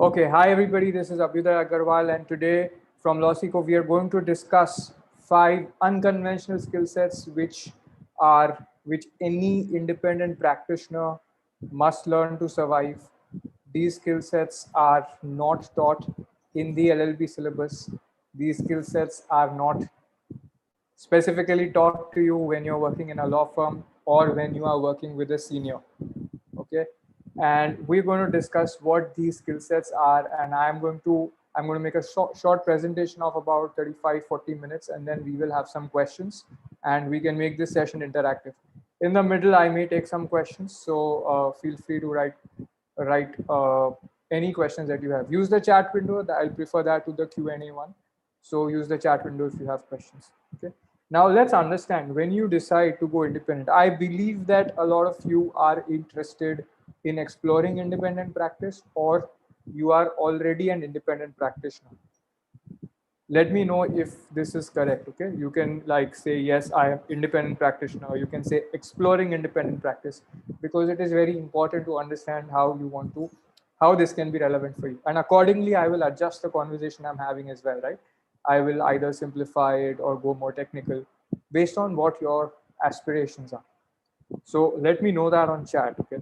Okay, hi everybody, this is Abhyuday Agarwal, and today from LawSikho we are going to discuss 5 unconventional skill sets which any independent practitioner must learn to survive. These skill sets are not taught in the LLB syllabus. These skill sets are not specifically taught to you when you're working in a law firm or when you are working with a senior. Okay, and we're going to discuss what these skill sets are, and I'm going to make a short presentation of about 35-40 minutes, and then we will have some questions and we can make this session interactive. In the middle I may take some questions, so feel free to write any questions that you have. Use the chat window. I'll prefer that to the Q&A one. So use the chat window if you have questions. Okay. Now let's understand, when you decide to go independent, I believe that a lot of you are interested in exploring independent practice, or you are already an independent practitioner. Let me know if this is correct. Okay, you can like say yes, I am independent practitioner, or you can say exploring independent practice, because it is very important to understand how this can be relevant for you, and accordingly I will adjust the conversation I'm having as well, right? I will either simplify it or go more technical based on what your aspirations are. So let me know that on chat. Okay,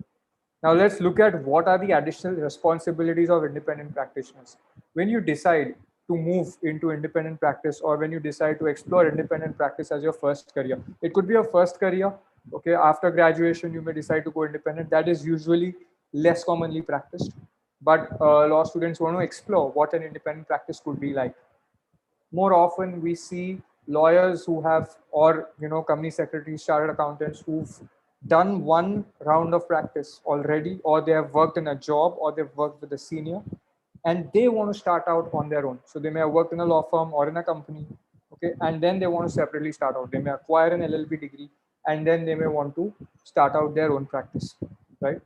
now let's look at what are the additional responsibilities of independent practitioners. When you decide to move into independent practice, or when you decide to explore independent practice as your first career, it could be your first career. Okay, after graduation, you may decide to go independent. That is usually less commonly practiced, but law students want to explore what an independent practice could be like. More often, we see lawyers who have, or company secretaries, chartered accountants who've done one round of practice already, or they have worked in a job, or they've worked with a senior, and they want to start out on their own. So they may have worked in a law firm or in a company, okay, and then they want to separately start out. They may acquire an LLB degree, and then they may want to start out their own practice, right?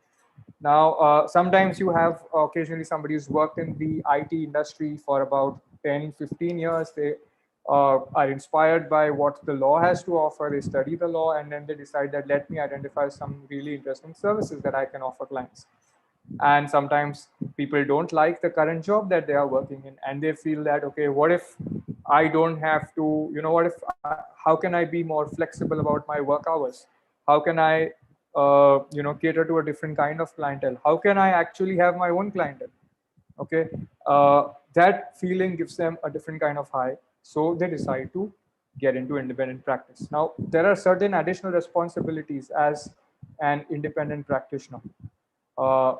Now, sometimes you have occasionally somebody who's worked in the IT industry for about 10-15 years. They are inspired by what the law has to offer. They study the law, and then they decide that let me identify some really interesting services that I can offer clients. And sometimes people don't like the current job that they are working in, and they feel that, okay, what if I don't have to, how can I be more flexible about my work hours? How can I cater to a different kind of clientele? How can I actually have my own clientele? Okay, that feeling gives them a different kind of high, so they decide to get into independent practice. Now, there are certain additional responsibilities as an independent practitioner, uh,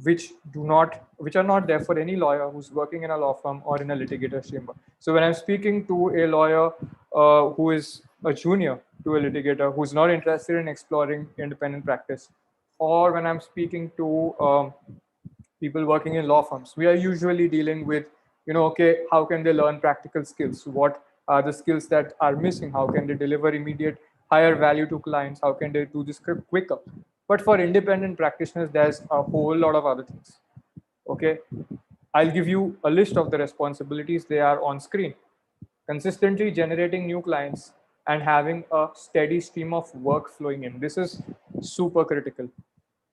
which are not there for any lawyer who's working in a law firm or in a litigator's chamber. So when I'm speaking to a lawyer who is a junior to a litigator who's not interested in exploring independent practice, or when I'm speaking to people working in law firms, we are usually dealing with, okay, how can they learn practical skills? What are the skills that are missing? How can they deliver immediate higher value to clients? How can they do this quicker? But for independent practitioners, there's a whole lot of other things. Okay, I'll give you a list of the responsibilities. They are on screen. Consistently generating new clients and having a steady stream of work flowing in. This is super critical,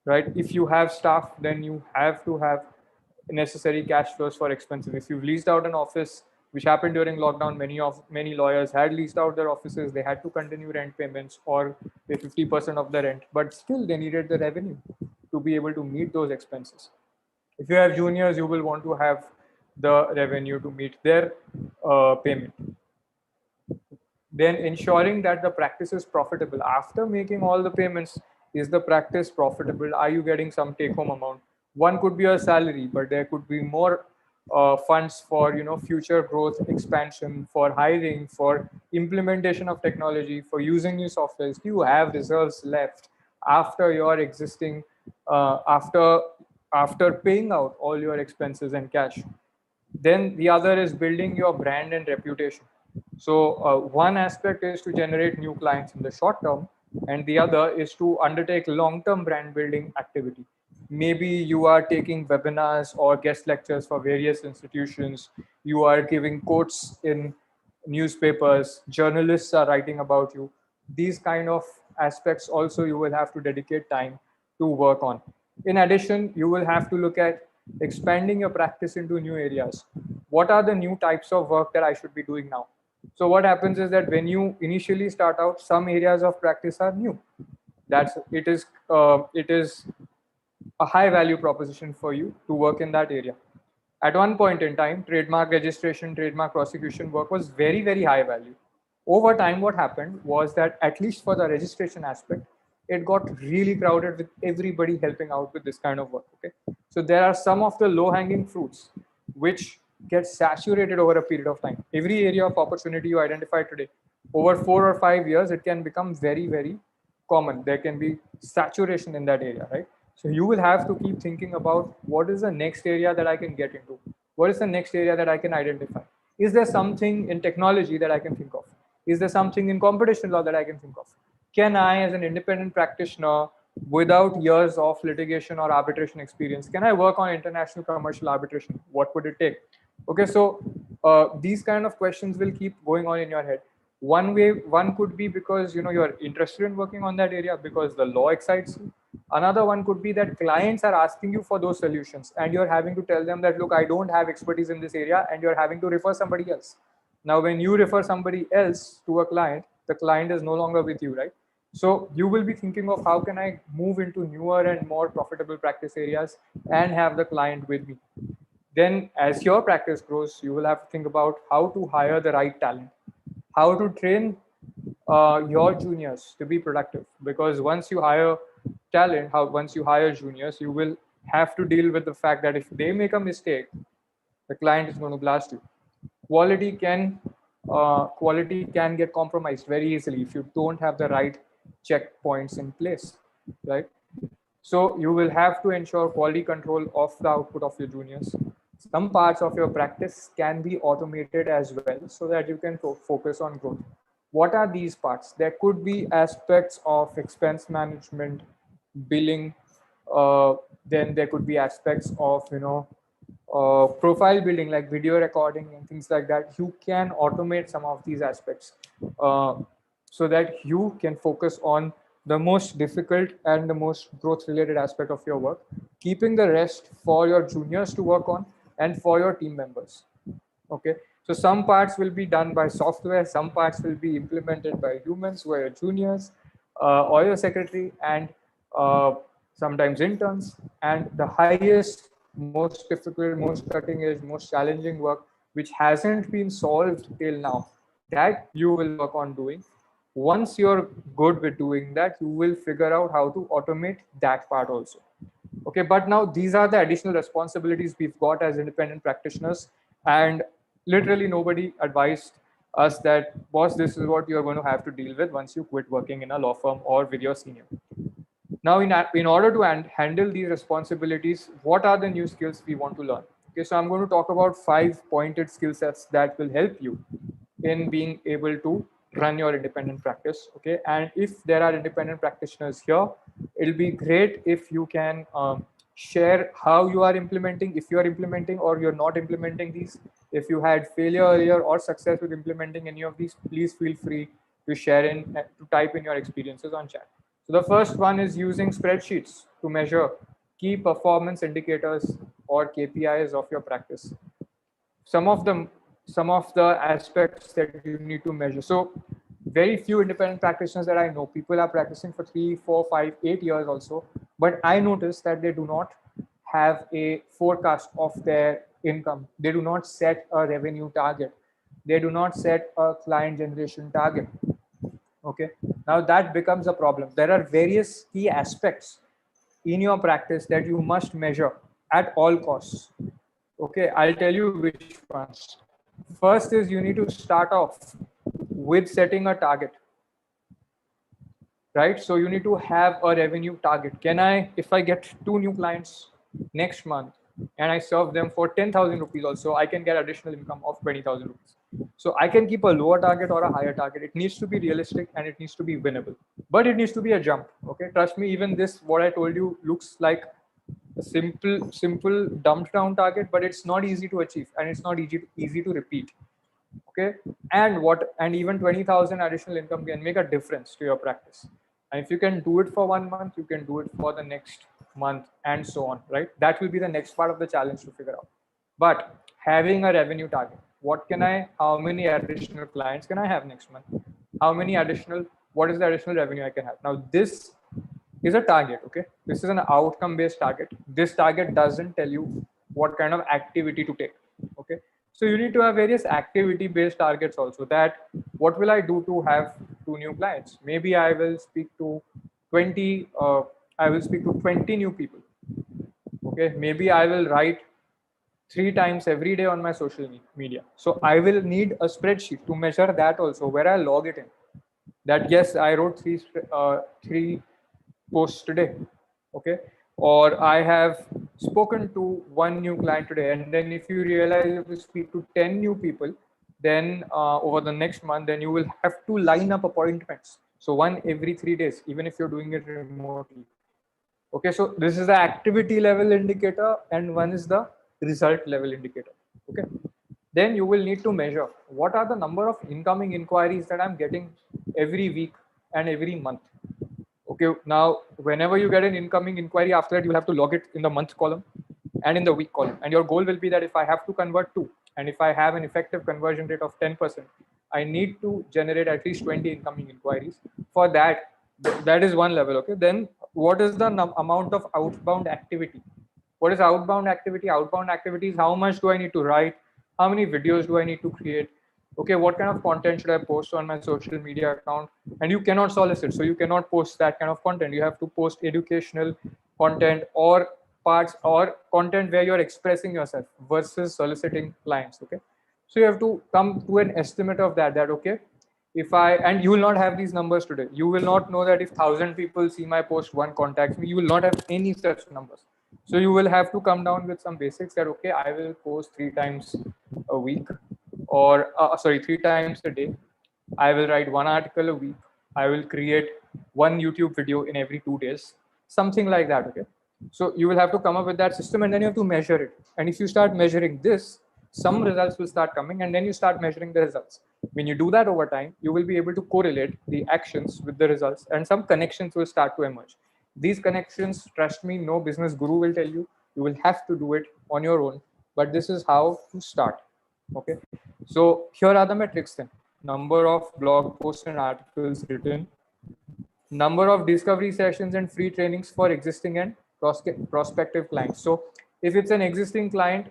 right? If you have staff, then you have to have necessary cash flows for expenses. If you've leased out an office, which happened during lockdown, many lawyers had leased out their offices. They had to continue rent payments or pay 50% of the rent, but still they needed the revenue to be able to meet those expenses. If you have juniors, you will want to have the revenue to meet their payment. Then ensuring that the practice is profitable. After making all the payments, is the practice profitable? Are you getting some take-home amount? One could be a salary, but there could be more funds for future growth, expansion, for hiring, for implementation of technology, for using new softwares. Do you have reserves left after your existing after paying out all your expenses and cash? Then the other is building your brand and reputation. So one aspect is to generate new clients in the short term, and the other is to undertake long-term brand building activity. Maybe you are taking webinars or guest lectures for various institutions. You are giving quotes in newspapers. Journalists are writing about you. These kind of aspects also you will have to dedicate time to work on. In addition, you will have to look at expanding your practice into new areas. What are the new types of work that I should be doing now? So what happens is that when you initially start out, some areas of practice are new. It is a high value proposition for you to work in that area. At one point in time, trademark registration, trademark prosecution work was very, very high value. Over time, what happened was that, at least for the registration aspect, it got really crowded with everybody helping out with this kind of work. Okay, so there are some of the low-hanging fruits which get saturated over a period of time. Every area of opportunity you identify today, over 4 or 5 years, it can become very, very common. There can be saturation in that area, right? So you will have to keep thinking about what is the next area that I can get into? What is the next area that I can identify? Is there something in technology that I can think of? Is there something in competition law that I can think of? Can I, as an independent practitioner, without years of litigation or arbitration experience, can I work on international commercial arbitration? What would it take? Okay, so these kind of questions will keep going on in your head. One could be because you're interested in working on that area because the law excites you. Another one could be that clients are asking you for those solutions and you're having to tell them that, look, I don't have expertise in this area, and you're having to refer somebody else. Now, when you refer somebody else to a client, the client is no longer with you, right? So you will be thinking of how can I move into newer and more profitable practice areas and have the client with me. Then as your practice grows, you will have to think about how to hire the right talent, how to train your juniors to be productive. Because once you hire talent, once you hire juniors, you will have to deal with the fact that if they make a mistake, the client is going to blast you. Quality can get compromised very easily if you don't have the right checkpoints in place, right? So you will have to ensure quality control of the output of your juniors. Some parts of your practice can be automated as well so that you can focus on growth. What are these parts? There could be aspects of expense management, billing. Then there could be aspects of profile building, like video recording and things like that. You can automate some of these aspects so that you can focus on the most difficult and the most growth related aspect of your work, keeping the rest for your juniors to work on and for your team members. Okay, so some parts will be done by software, some parts will be implemented by humans who are your juniors or your secretary, and sometimes interns. And the highest, most difficult, most cutting edge, most challenging work which hasn't been solved till now, that you will work on doing. Once you're good with doing that, you will figure out how to automate that part also. Okay, but now these are the additional responsibilities we've got as independent practitioners, and literally nobody advised us that, boss, this is what you're going to have to deal with once you quit working in a law firm or with your senior. Now, in order to handle these responsibilities, what are the new skills we want to learn? Okay, so I'm going to talk about 5 pointed skill sets that will help you in being able to run your independent practice. Okay, and if there are independent practitioners here, it'll be great if you can share how you are implementing, if you are implementing or you're not implementing these. If you had failure earlier or success with implementing any of these, please feel free to share to type in your experiences on chat. So the first one is using spreadsheets to measure key performance indicators or KPIs of your practice. Some of the aspects that you need to measure. So very few independent practitioners that I know, people are practicing for 3, 4, 5, 8 years also, but I noticed that they do not have a forecast of their income. They do not set a revenue target. They do not set a client generation target. Okay, now that becomes a problem. There are various key aspects in your practice that you must measure at all costs. Okay, I'll tell you which ones. First is you need to start off with setting a target, right? So you need to have a revenue target. If I get 2 new clients next month and I serve them for 10,000 rupees also, I can get additional income of 20,000 rupees. So I can keep a lower target or a higher target. It needs to be realistic and it needs to be winnable, but it needs to be a jump. Okay, trust me, even this, what I told you, looks like a simple dumbed down target, but it's not easy to achieve and it's not easy to repeat. Okay, and even 20,000 additional income can make a difference to your practice. And if you can do it for 1 month, you can do it for the next month, and so on, right? That will be the next part of the challenge to figure out. But having a revenue target, how many additional clients can I have next month? What is the additional revenue I can have? Now, this is a target, okay? This is an outcome-based target. This target doesn't tell you what kind of activity to take, okay? So you need to have various activity-based targets also, that what will I do to have 2 new clients? Maybe I will speak to 20 new people, okay? Maybe I will write 3 times every day on my social media. So I will need a spreadsheet to measure that also, where I log it in. That yes, I wrote 3 posts today, okay? Or I have spoken to 1 new client today. And then if you realize if you speak to 10 new people, then over the next month, then you will have to line up appointments. So 1 every 3 days, even if you're doing it remotely. Okay, so this is the activity level indicator and one is the result level indicator. Okay, then you will need to measure what are the number of incoming inquiries that I'm getting every week and every month. Okay, now whenever you get an incoming inquiry, after that you have to log it in the month column and in the week column, and your goal will be that if I have to convert 2 and if I have an effective conversion rate of 10%, I need to generate at least 20 incoming inquiries. For that, that is one level. Okay, then what is the amount of outbound activity? What is outbound activity? Outbound activity is how much do I need to write? How many videos do I need to create? Okay, what kind of content should I post on my social media account? And you cannot solicit, so you cannot post that kind of content. You have to post educational content or parts or content where you're expressing yourself versus soliciting clients. Okay, so you have to come to an estimate of that okay, and you will not have these numbers today. You will not know that if 1,000 people see my post, 1 contacts me. You will not have any such numbers. So you will have to come down with some basics that, okay, I will post 3 times a week, or 3 times a day. I will write 1 article a week. I will create 1 YouTube video in every 2 days, something like that. Okay, so you will have to come up with that system, and then you have to measure it. And if you start measuring this, some results will start coming, and then you start measuring the results. When you do that over time, you will be able to correlate the actions with the results, and some connections will start to emerge. These connections, trust me, no business guru will tell you. You will have to do it on your own, but this is how to start. Okay, so here are the metrics then: number of blog posts and articles written, number of discovery sessions and free trainings for existing and prospective clients. So if it's an existing client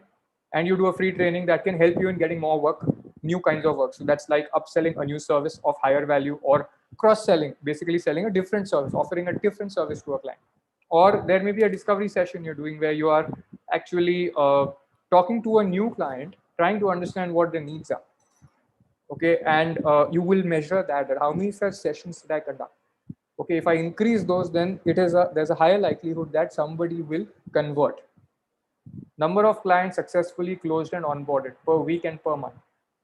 and you do a free training, that can help you in getting more work, new kinds of work. So that's like upselling a new service of higher value, or cross-selling, basically selling a different service, offering a different service to a client. Or there may be a discovery session you're doing where you are actually talking to a new client, trying to understand what their needs are. Okay, and you will measure that how many such sessions did I conduct. Okay, if I increase those, then there's a higher likelihood that somebody will convert. Number of clients successfully closed and onboarded per week and per month.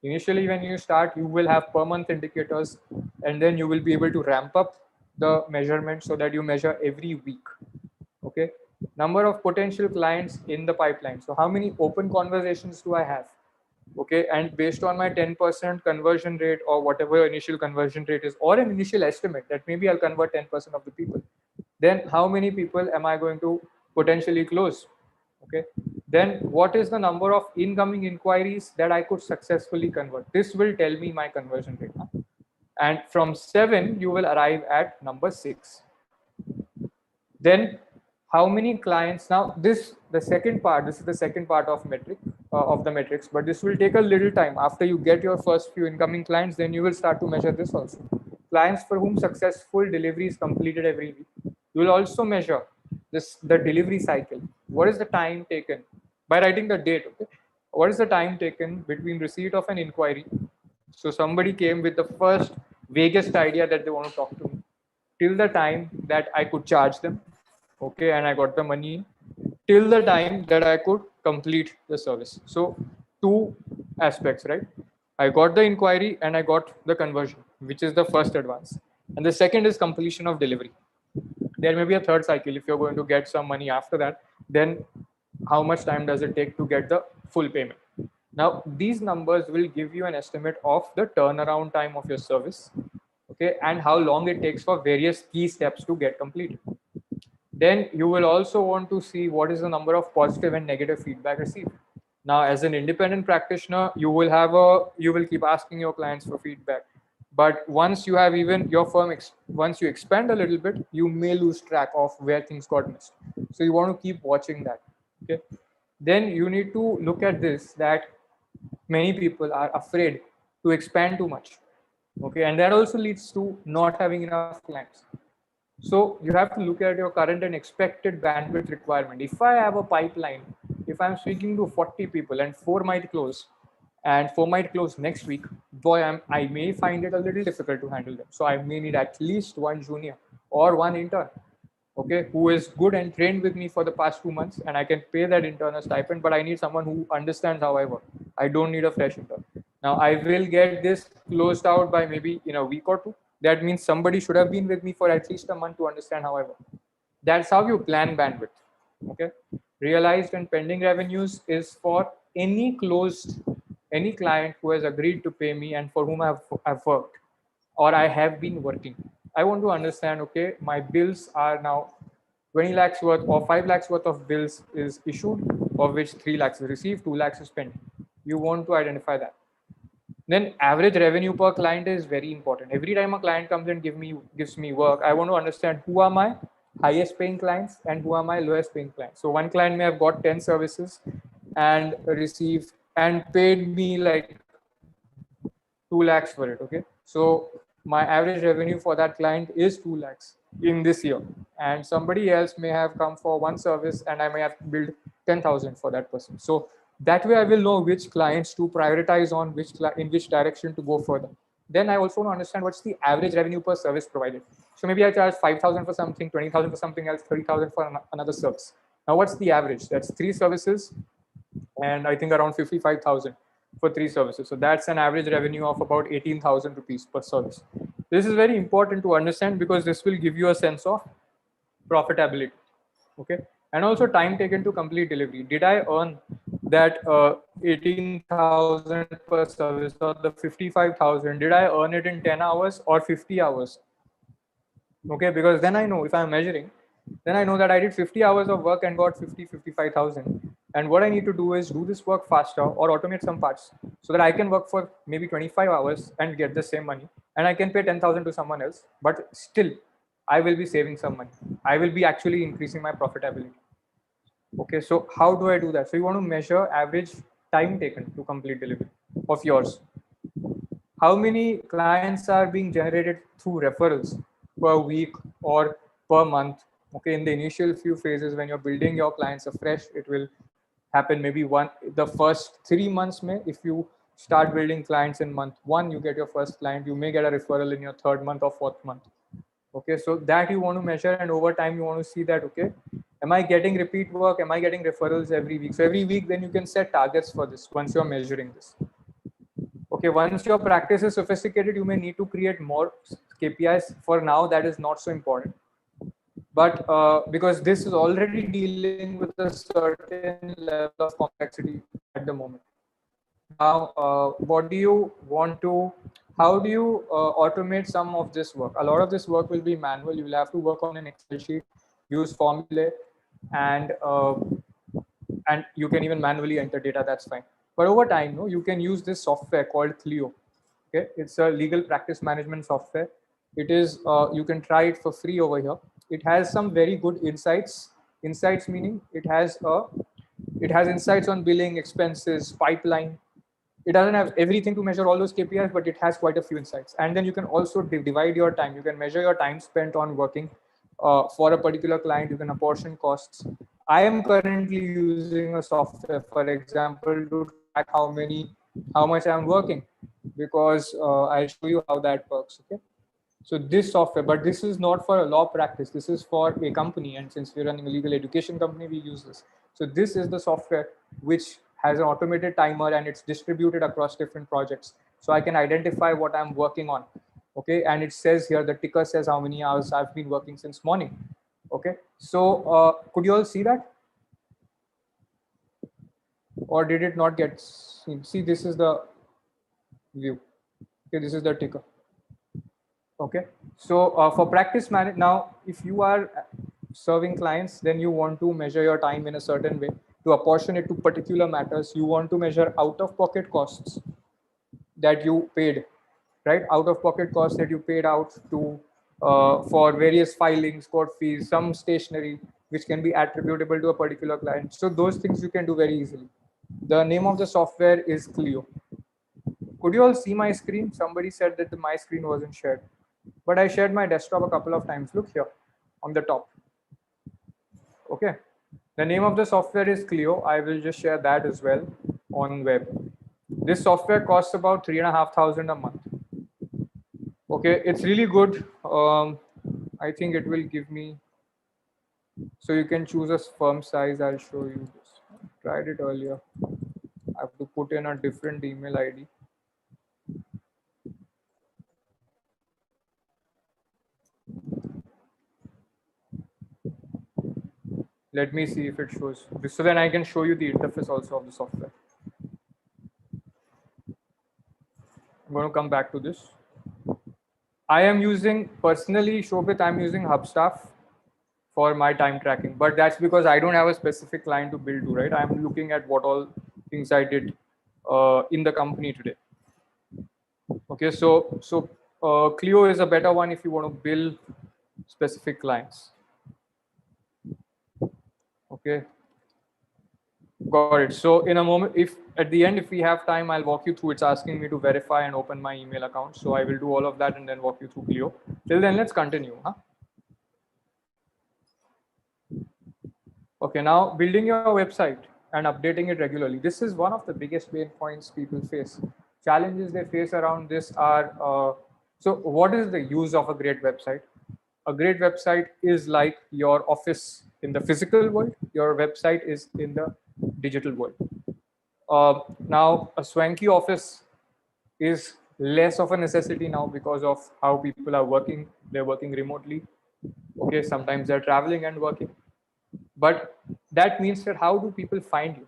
Initially, when you start, you will have per month indicators, and then you will be able to ramp up the measurement so that you measure every week. Okay, number of potential clients in the pipeline. So how many open conversations do I have? Okay, and based on my 10% conversion rate, or whatever initial conversion rate is, or an initial estimate that maybe I'll convert 10% of the people, then how many people am I going to potentially close? Okay, then what is the number of incoming inquiries that I could successfully convert? This will tell me my conversion rate. And from 7, you will arrive at number 6. Then how many clients? Now this is the second part of the metrics, but this will take a little time. After you get your first few incoming clients, then you will start to measure this also. Clients for whom successful delivery is completed every week. You will also measure the delivery cycle. What is the time taken by writing the date? Okay, what is the time taken between receipt of an inquiry? So somebody came with the first vaguest idea that they want to talk to me, till the time that I could charge them, okay, and I got the money, till the time that I could complete the service. So 2 aspects, right? I got the inquiry and I got the conversion, which is the first advance. And the second is completion of delivery. There may be a third cycle. If you're going to get some money after that, then how much time does it take to get the full payment? Now, these numbers will give you an estimate of the turnaround time of your service, okay, and how long it takes for various key steps to get completed. Then you will also want to see what is the number of positive and negative feedback received. Now, as an independent practitioner, you will keep asking your clients for feedback. But once you have even your firm, once you expand a little bit, you may lose track of where things got missed. So you want to keep watching that. Okay. Then you need to look at this, that many people are afraid to expand too much. Okay, and that also leads to not having enough clients. So you have to look at your current and expected bandwidth requirement. If I have a pipeline, if I'm speaking to 40 people and 4 might close, and 4 might close next week, boy, I may find it a little difficult to handle them. So I may need at least one junior or one intern, okay, who is good and trained with me for the past 2 months, and I can pay that intern a stipend, but I need someone who understands how I work. I don't need a fresh intern. Now I will get this closed out by maybe in a week or two. That means somebody should have been with me for at least a month to understand how I work. That's how you plan bandwidth. Okay. Realized and pending revenues is for any client who has agreed to pay me and for whom I've worked or I have been working. I want to understand, okay, my bills are now 20 lakhs worth or 5 lakhs worth of bills is issued, of which 3 lakhs is received, 2 lakhs is pending. You want to identify that. Then average revenue per client is very important. Every time a client comes and gives me work, I want to understand who are my highest paying clients and who are my lowest paying clients. So one client may have got 10 services and received and paid me like 2 lakhs for it. Okay. So my average revenue for that client is 2 lakhs in this year. And somebody else may have come for one service and I may have billed 10,000 for that person. So that way I will know which clients to prioritize on, in which direction to go further. Then I also want to understand what's the average revenue per service provided. So maybe I charge 5,000 for something, 20,000 for something else, 30,000 for another service. Now what's the average? That's 3 services and I think around 55,000 for 3 services. So that's an average revenue of about 18,000 rupees per service. This is very important to understand because this will give you a sense of profitability. Okay. And also time taken to complete delivery. Did I earn that 18,000 per service or the 55,000? Did I earn it in 10 hours or 50 hours? Okay, because then I know if I'm measuring, then I know that I did 50 hours of work and got 55,000. And what I need to do is do this work faster or automate some parts so that I can work for maybe 25 hours and get the same money. And I can pay 10,000 to someone else, but still I will be saving some money. I will be actually increasing my profitability. Okay, so how do I do that? So you want to measure average time taken to complete delivery of yours. How many clients are being generated through referrals per week or per month? Okay, in the initial few phases when you're building your clients afresh, it will happen maybe the first 3 months. If you start building clients in month 1, you get your first client, you may get a referral in your 3rd month or 4th month. Okay, so that you want to measure, and over time you want to see that, okay, am I getting repeat work? Am I getting referrals every week? So every week, then you can set targets for this once you're measuring this. Okay, once your practice is sophisticated, you may need to create more KPIs. For now, that is not so important. But because this is already dealing with a certain level of complexity at the moment. Now, what do you want to, how do you automate some of this work? A lot of this work will be manual. You will have to work on an Excel sheet, use formulae, and you can even manually enter data, that's fine. But over time, you can use this software called 𝗀𝗲𝗿. Okay, it's a legal practice management software. It is, you can try it for free over here. It has some very good insights. Insights meaning it has insights on billing, expenses, pipeline. It doesn't have everything to measure all those KPIs, but it has quite a few insights. And then you can also divide your time. You can measure your time spent on working for a particular client. You can apportion costs. I am currently using a software, for example, to track how much I'm working, because I'll show you how that works. Okay. So this software, but this is not for a law practice. This is for a company. And since we're running a legal education company, we use this. So this is the software which has an automated timer and it's distributed across different projects. So I can identify what I'm working on. Okay. And it says here, the ticker says how many hours I've been working since morning. Okay. So could you all see that? Or did it not get seen? See, this is the view. Okay. This is the ticker. Okay, so for practice management, now if you are, serving clients, then you want to measure your time in a certain way to apportion it to particular matters. You want to measure out of pocket costs that you paid, right? Out of pocket costs that you paid out to for various filings, court fees, some stationery, which can be attributable to a particular client. So those things you can do very easily. The name of the software is Clio. Could you all see my screen? Somebody said that my screen wasn't shared, but I shared my desktop a couple of times. Look here on the top. Okay. The name of the software is Clio. I will just share that as well on web. This software costs about 3,500 a month. Okay, it's really good. I think it will give me, so you can choose a firm size. I'll show you this. I tried it earlier. I have to put in a different email ID. Let me see if it shows this. So then I can show you the interface also of the software. I'm going to come back to this. I am using personally, Shobit, I'm using HubStaff for my time tracking, but that's because I don't have a specific client to build to, right? I'm looking at what all things I did in the company today. Okay, so Clio is a better one if you want to build specific clients. Okay, got it. So in a moment, if at the end, if we have time, I'll walk you through. It's asking me to verify and open my email account. So I will do all of that and then walk you through Clio. Till then, let's continue. Huh? Okay, now building your website and updating it regularly. This is one of the biggest pain points people face. Challenges they face around this are, so what is the use of a great website? A great website is like your office in the physical world. Your website is in the digital world. Now, a swanky office is less of a necessity now because of how people are working. They're working remotely. Okay, sometimes they're traveling and working. But that means that how do people find you?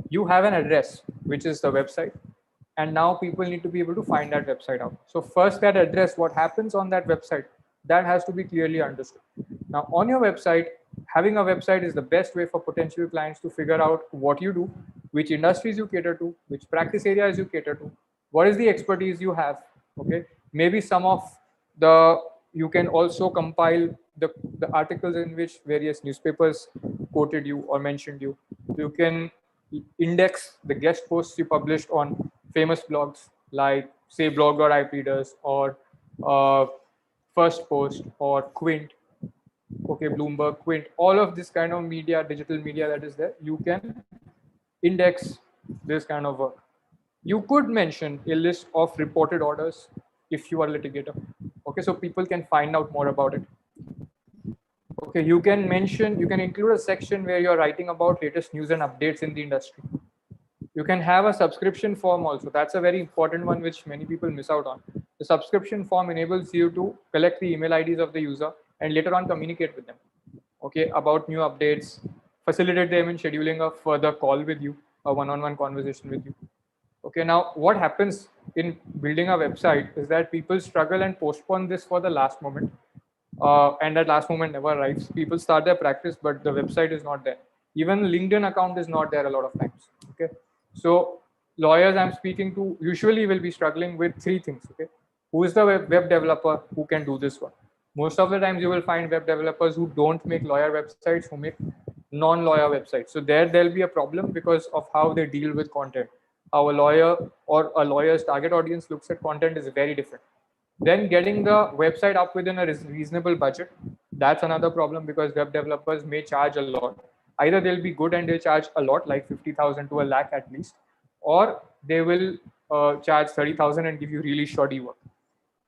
You have an address, which is the website. And now people need to be able to find that website out. So first, that address, what happens on that website, that has to be clearly understood. Now, on your website, having a website is the best way for potential clients to figure out what you do, which industries you cater to, which practice areas you cater to, what is the expertise you have. Okay, maybe some of the, you can also compile the articles in which various newspapers quoted you or mentioned you. You can index the guest posts you published on famous blogs like say 𝗏𝗏𝗏 or First Post or Quint, okay, Bloomberg, Quint, all of this kind of media, digital media that is there, you can index this kind of work. You could mention a list of reported orders if you are a litigator. Okay, so people can find out more about it. Okay, you can mention, you can include a section where you're writing about latest news and updates in the industry. You can have a subscription form also. That's a very important one which many people miss out on. The subscription form enables you to collect the email IDs of the user and later on communicate with them, okay, about new updates, facilitate them in scheduling a further call with you, a one-on-one conversation with you. Okay, now what happens in building a website is that people struggle and postpone this for the last moment. And that last moment never arrives. People start their practice, but the website is not there. Even LinkedIn account is not there a lot of times. Okay, so lawyers I'm speaking to usually will be struggling with three things. Okay, who is the web developer who can do this one? Most of the times you will find web developers who don't make lawyer websites, who make non-lawyer websites. So there'll be a problem because of how they deal with content. How a lawyer or a lawyer's target audience looks at content is very different. Then getting the website up within a reasonable budget, that's another problem because web developers may charge a lot. Either they'll be good and they'll charge a lot, like 50,000 to a lakh at least, or they will charge 30,000 and give you really shoddy work.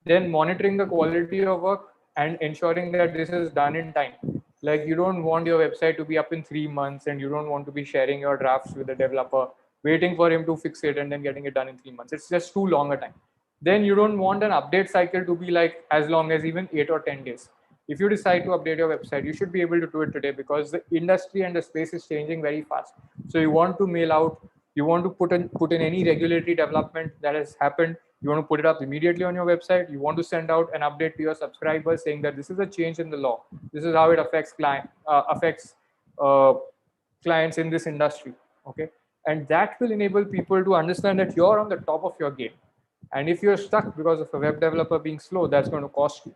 Then monitoring the quality of work and ensuring that this is done in time. Like you don't want your website to be up in 3 months and you don't want to be sharing your drafts with the developer, waiting for him to fix it and then getting it done in 3 months. It's just too long a time. Then you don't want an update cycle to be like as long as even 8 or 10 days. If you decide to update your website, you should be able to do it today because the industry and the space is changing very fast. So you want to mail out, you want to put in any regulatory development that has happened, You want to put it up immediately on your website. You want to send out an update to your subscribers saying that this is a change in the law. This is how it affects clients in this industry. Okay, and that will enable people to understand that you're on the top of your game. And if you're stuck because of a web developer being slow, that's going to cost you,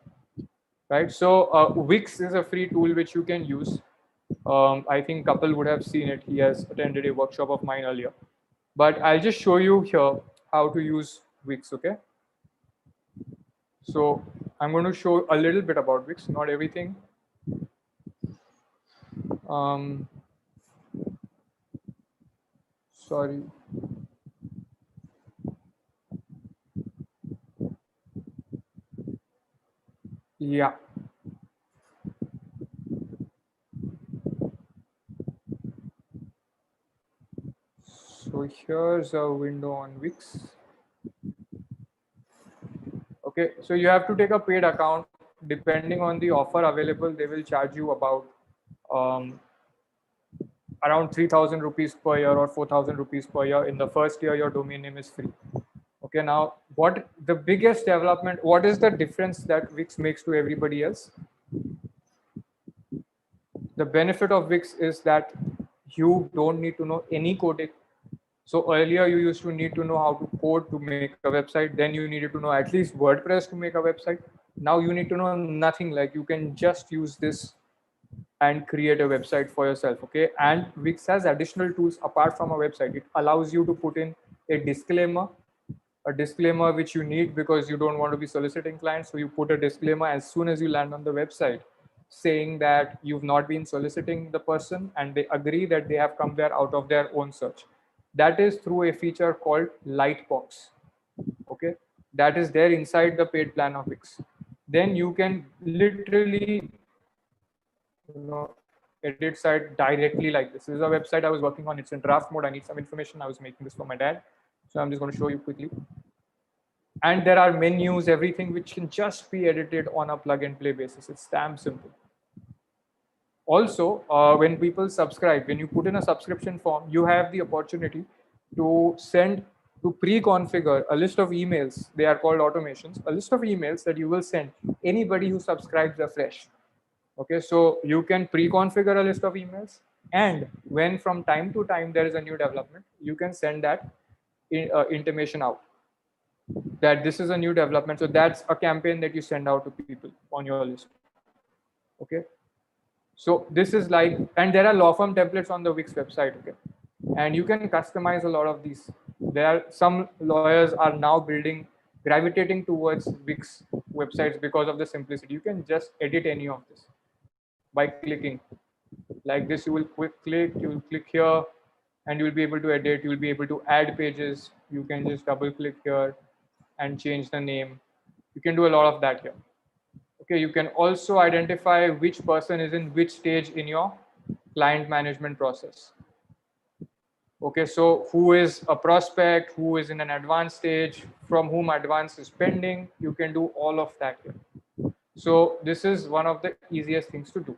right? So Wix is a free tool which you can use. I think Kapil would have seen it. He has attended a workshop of mine earlier. But I'll just show you here how to use Wix, okay? So I'm going to show a little bit about Wix, not everything. Sorry. Yeah. So here's a window on Wix. Okay, so you have to take a paid account. Depending on the offer available, they will charge you about around 3,000 rupees per year or 4,000 rupees per year. In the first year, your domain name is free. Okay, now what the biggest development, what is the difference that Wix makes to everybody else? The benefit of Wix is that you don't need to know any coding. So earlier you used to need to know how to code to make a website. Then you needed to know at least WordPress to make a website. Now you need to know nothing. Like you can just use this and create a website for yourself. Okay, and Wix has additional tools apart from a website. It allows you to put in a disclaimer which you need because you don't want to be soliciting clients. So you put a disclaimer as soon as you land on the website saying that you've not been soliciting the person and they agree that they have come there out of their own search. That is through a feature called Lightbox. Okay, that is there inside the paid plan of Wix. Then you can literally edit site directly like this. This is a website I was working on. It's in draft mode. I need some information. I was making this for my dad. So I'm just going to show you quickly. And there are menus, everything which can just be edited on a plug and play basis. It's damn simple. Also, when people subscribe, when you put in a subscription form, you have the opportunity to pre-configure a list of emails. They are called automations, a list of emails that you will send anybody who subscribes afresh. Okay, so you can pre-configure a list of emails, and when from time to time there is a new development, you can send that intimation out that this is a new development. So that's a campaign that you send out to people on your list. Okay, so this is like, and there are law firm templates on the Wix website. Okay, and you can customize a lot of these. There are some lawyers are now gravitating towards Wix websites because of the simplicity. You can just edit any of this by clicking like this. You will you will click here and you will be able to edit. You will be able to add pages. You can just double click here and change the name. You can do a lot of that here. Okay, you can also identify which person is in which stage in your client management process. Okay, so who is a prospect, who is in an advanced stage, from whom advance is pending. You can do all of that here. So this is one of the easiest things to do.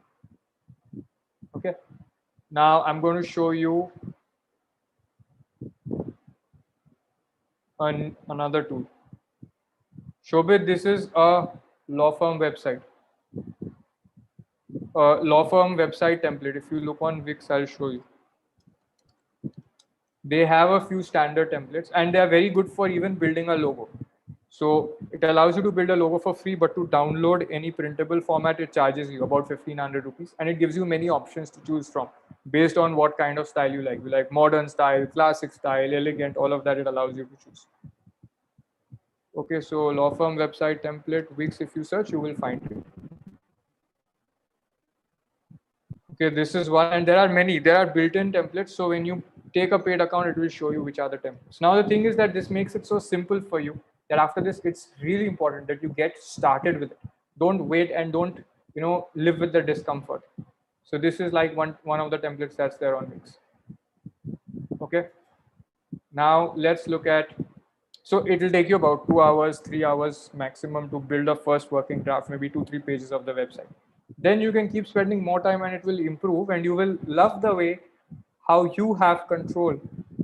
Okay, now I'm going to show you another tool. 𝘄𝗵𝗿, this is a law firm website. Law firm website template. If you look on Wix, I'll show you. They have a few standard templates and they are very good for even building a logo. So it allows you to build a logo for free, but to download any printable format, it charges you about 1,500 rupees, and it gives you many options to choose from based on what kind of style you like. You like modern style, classic style, elegant, all of that it allows you to choose. Okay, so law firm website template, Wix, if you search, you will find it. Okay, this is one, and there are many. There are built-in templates. So when you take a paid account, it will show you which are the templates. Now the thing is that this makes it so simple for you that after this, it's really important that you get started with it. Don't wait and don't live with the discomfort. So this is like one of the templates that's there on Wix. Okay. Now let's look at. So it will take you about 2 hours, 3 hours maximum to build a first working draft, maybe 2-3 pages of the website. Then you can keep spending more time and it will improve, and you will love the way how you have control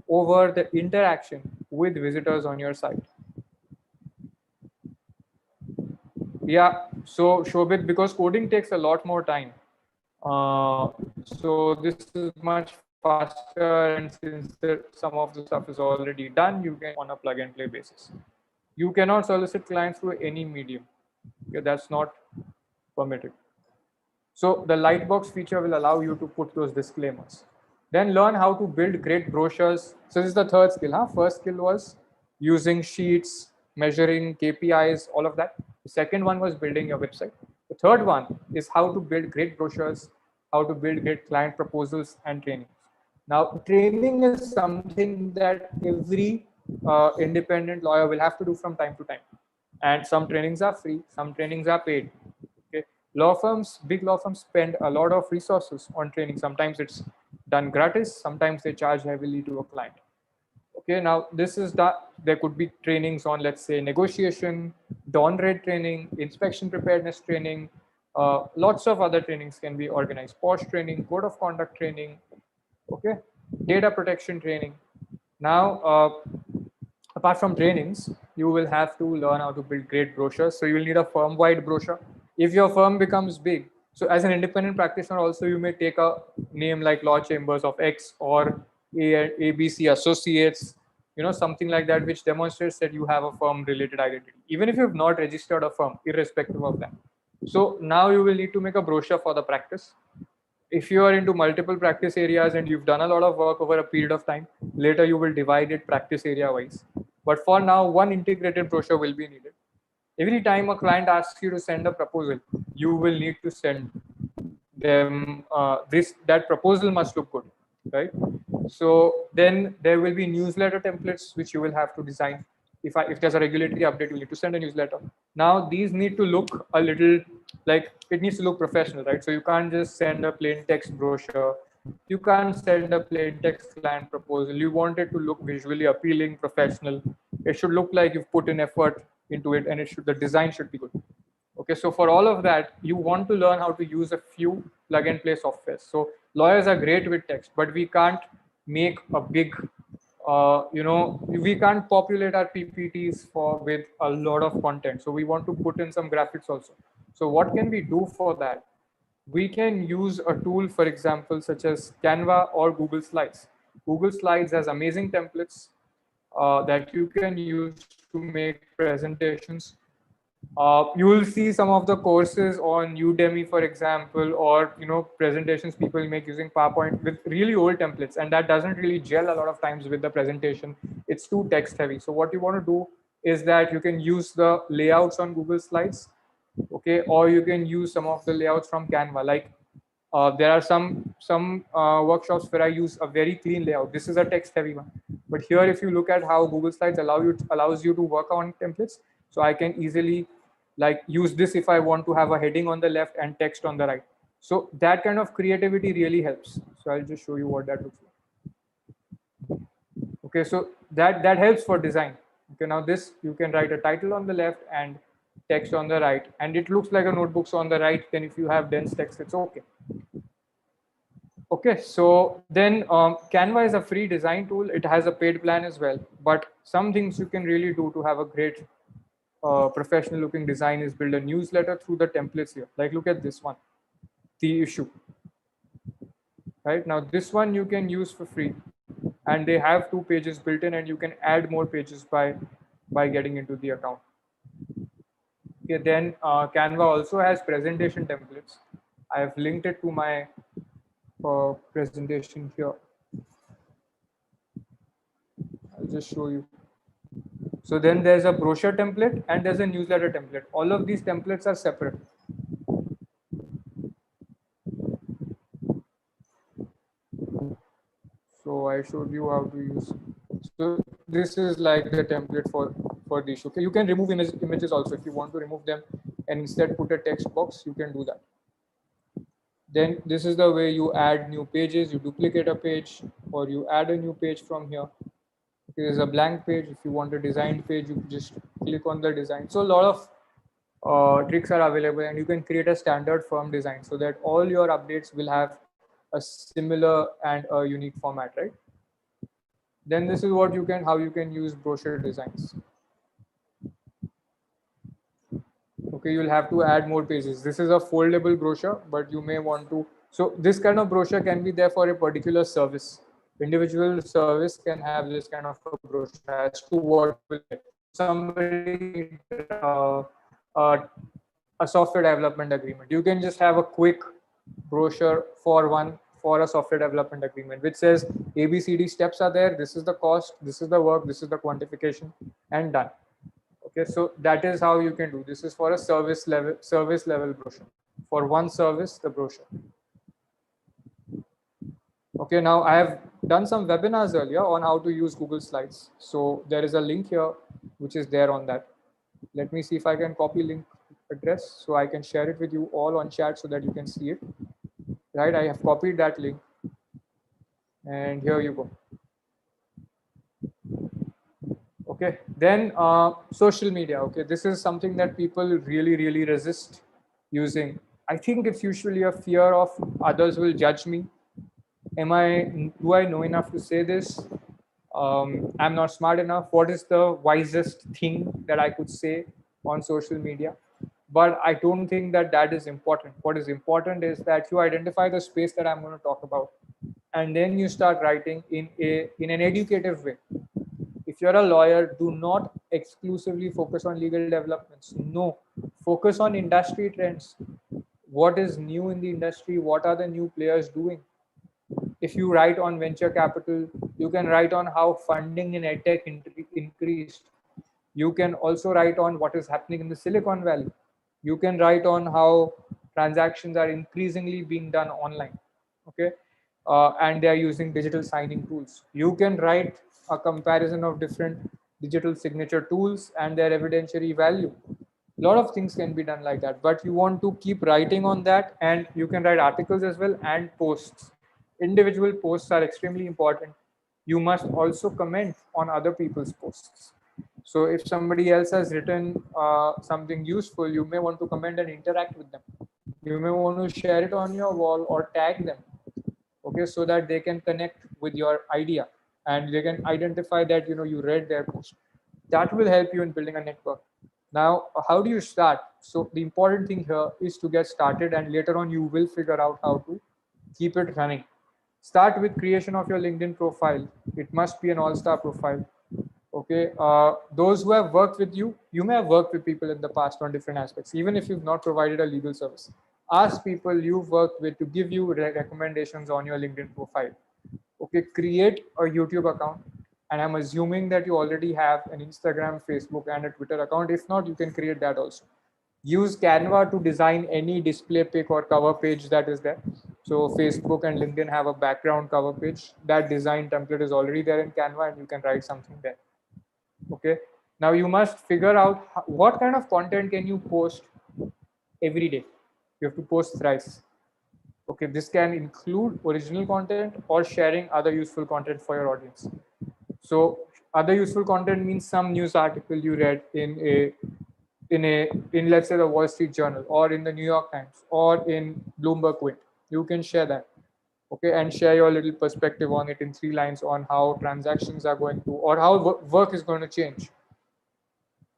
over the interaction with visitors on your site. Yeah, so Shobit, because coding takes a lot more time. So this is much faster, and since some of the stuff is already done, you can on a plug and play basis. You cannot solicit clients through any medium. Okay, that's not permitted. So the lightbox feature will allow you to put those disclaimers. Then learn how to build great brochures. So this is the third skill. First skill was using sheets, measuring KPIs, all of that. The second one was building your website. The third one is how to build great brochures, how to build great client proposals and trainings. Now, training is something that every independent lawyer will have to do from time to time. And some trainings are free, some trainings are paid. Okay. Law firms, big law firms spend a lot of resources on training. Sometimes it's done gratis, sometimes they charge heavily to a client. Okay, now this is that there could be trainings on, let's say, negotiation, dawn raid training, inspection preparedness training, lots of other trainings can be organized. POSH training, code of conduct training, okay, data protection training. Now, apart from trainings, you will have to learn how to build great brochures. So you will need a firm-wide brochure. If your firm becomes big, so as an independent practitioner also, you may take a name like Law Chambers of X or ABC Associates, something like that, which demonstrates that you have a firm-related identity, even if you have not registered a firm, irrespective of that. So now you will need to make a brochure for the practice. If you are into multiple practice areas and you've done a lot of work over a period of time, later you will divide it practice area wise. But for now, one integrated brochure will be needed. Every time a client asks you to send a proposal, you will need to send them that proposal must look good, right? So then there will be newsletter templates which you will have to design. If there's a regulatory update, you need to send a newsletter. Now these need to look a little like it needs to look professional, right? So you can't just send a plain text brochure. You can't send a plain text client proposal. You want it to look visually appealing, professional. It should look like you've put in effort into it, and the design should be good. Okay, so for all of that, you want to learn how to use a few plug and play softwares. So lawyers are great with text, but we can't make a big, we can't populate our PPTs with a lot of content. So we want to put in some graphics also. So what can we do for that? We can use a tool, for example, such as Canva or Google Slides. Google Slides has amazing templates that you can use to make presentations. You will see some of the courses on Udemy, for example, or presentations people make using PowerPoint with really old templates, and that doesn't really gel a lot of times with the presentation. It's too text heavy. So what you want to do is that you can use the layouts on Google Slides, okay, or you can use some of the layouts from Canva. Like there are some workshops where I use a very clean layout. This is a text heavy one, but here if you look at how Google Slides allows you to work on templates, so I can easily use this if I want to have a heading on the left and text on the right. So that kind of creativity really helps. So I'll just show you what that looks like. Okay, so that helps for design. Okay, now this you can write a title on the left and text on the right, and it looks like a notebook. So on the right, then if you have dense text, it's okay. Okay, so then Canva is a free design tool. It has a paid plan as well, but some things you can really do to have a great professional looking design is build a newsletter through the templates here. Like look at this one, the issue. Right now, this one you can use for free, and they have 2 pages built in, and you can add more pages by getting into the account. Okay, then Canva also has presentation templates. I have linked it to my presentation here. I'll just show you. So then there's a brochure template and there's a newsletter template. All of these templates are separate. So I showed you how to use. So this is like the template for the issue. Okay, you can remove images also if you want to remove them and instead put a text box. You can do that. Then this is the way you add new pages. You duplicate a page or you add a new page from here. There's a blank page. If you want a designed page, you just click on the design. So a lot of tricks are available, and you can create a standard firm design so that all your updates will have a similar and a unique format, right? Then this is how you can use brochure designs. Okay, you'll have to add more pages. This is a foldable brochure, but you may want to. So this kind of brochure can be there for a particular service. Individual service can have this kind of a brochure as to what you will get. Somebody a software development agreement. You can just have a quick brochure for a software development agreement, which says ABCD steps are there. This is the cost. This is the work. This is the quantification, and done. Okay, so that is how you can do. This is for a service level brochure. For one service, the brochure. Okay, now I have done some webinars earlier on how to use Google Slides. So there is a link here, which is there on that. Let me see if I can copy link address so I can share it with you all on chat so that you can see it. Right, I have copied that link. And here you go. Okay, then social media. Okay, this is something that people really resist using. I think it's usually a fear of others will judge me. Do I know enough to say this? I'm not smart enough. What is the wisest thing that I could say on social media? But I don't think that that is important. What is important is that you identify the space that I'm going to talk about, and then you start writing in an educative way. If you're a lawyer, do not exclusively focus on legal developments. No, focus on industry trends. What is new in the industry? What are the new players doing? If you write on venture capital, you can write on how funding in edtech increased. You can also write on what is happening in the Silicon Valley. You can write on how transactions are increasingly being done online. Okay, and they are using digital signing tools. You can write a comparison of different digital signature tools and their evidentiary value. A lot of things can be done like that, but you want to keep writing on that, and you can write articles as well and posts. Individual posts are extremely important. You must also comment on other people's posts. So if somebody else has written something useful, you may want to comment and interact with them. You may want to share it on your wall or tag them, okay, so that they can connect with your idea and they can identify that you read their post. That will help you in building a network. Now, how do you start? So the important thing here is to get started, and later on you will figure out how to keep it running. Start with creation of your LinkedIn profile. It must be an all-star profile. Okay, those who have worked with you, you may have worked with people in the past on different aspects, even if you've not provided a legal service. Ask people you've worked with to give you recommendations on your LinkedIn profile. Okay, create a YouTube account. And I'm assuming that you already have an Instagram, Facebook, and a Twitter account. If not, you can create that also. Use Canva to design any display pic or cover page that is there. So Facebook and LinkedIn have a background cover page. That design template is already there in Canva, and you can write something there. Okay. Now you must figure out what kind of content can you post every day. You have to post thrice. Okay, this can include original content or sharing other useful content for your audience. So other useful content means some news article you read in let's say the Wall Street Journal or in the New York Times or in 𝗵𝗵𝗶𝗃. You can share that. Okay, and share your little perspective on it in 3 lines on how transactions are going to, or how work is going to change.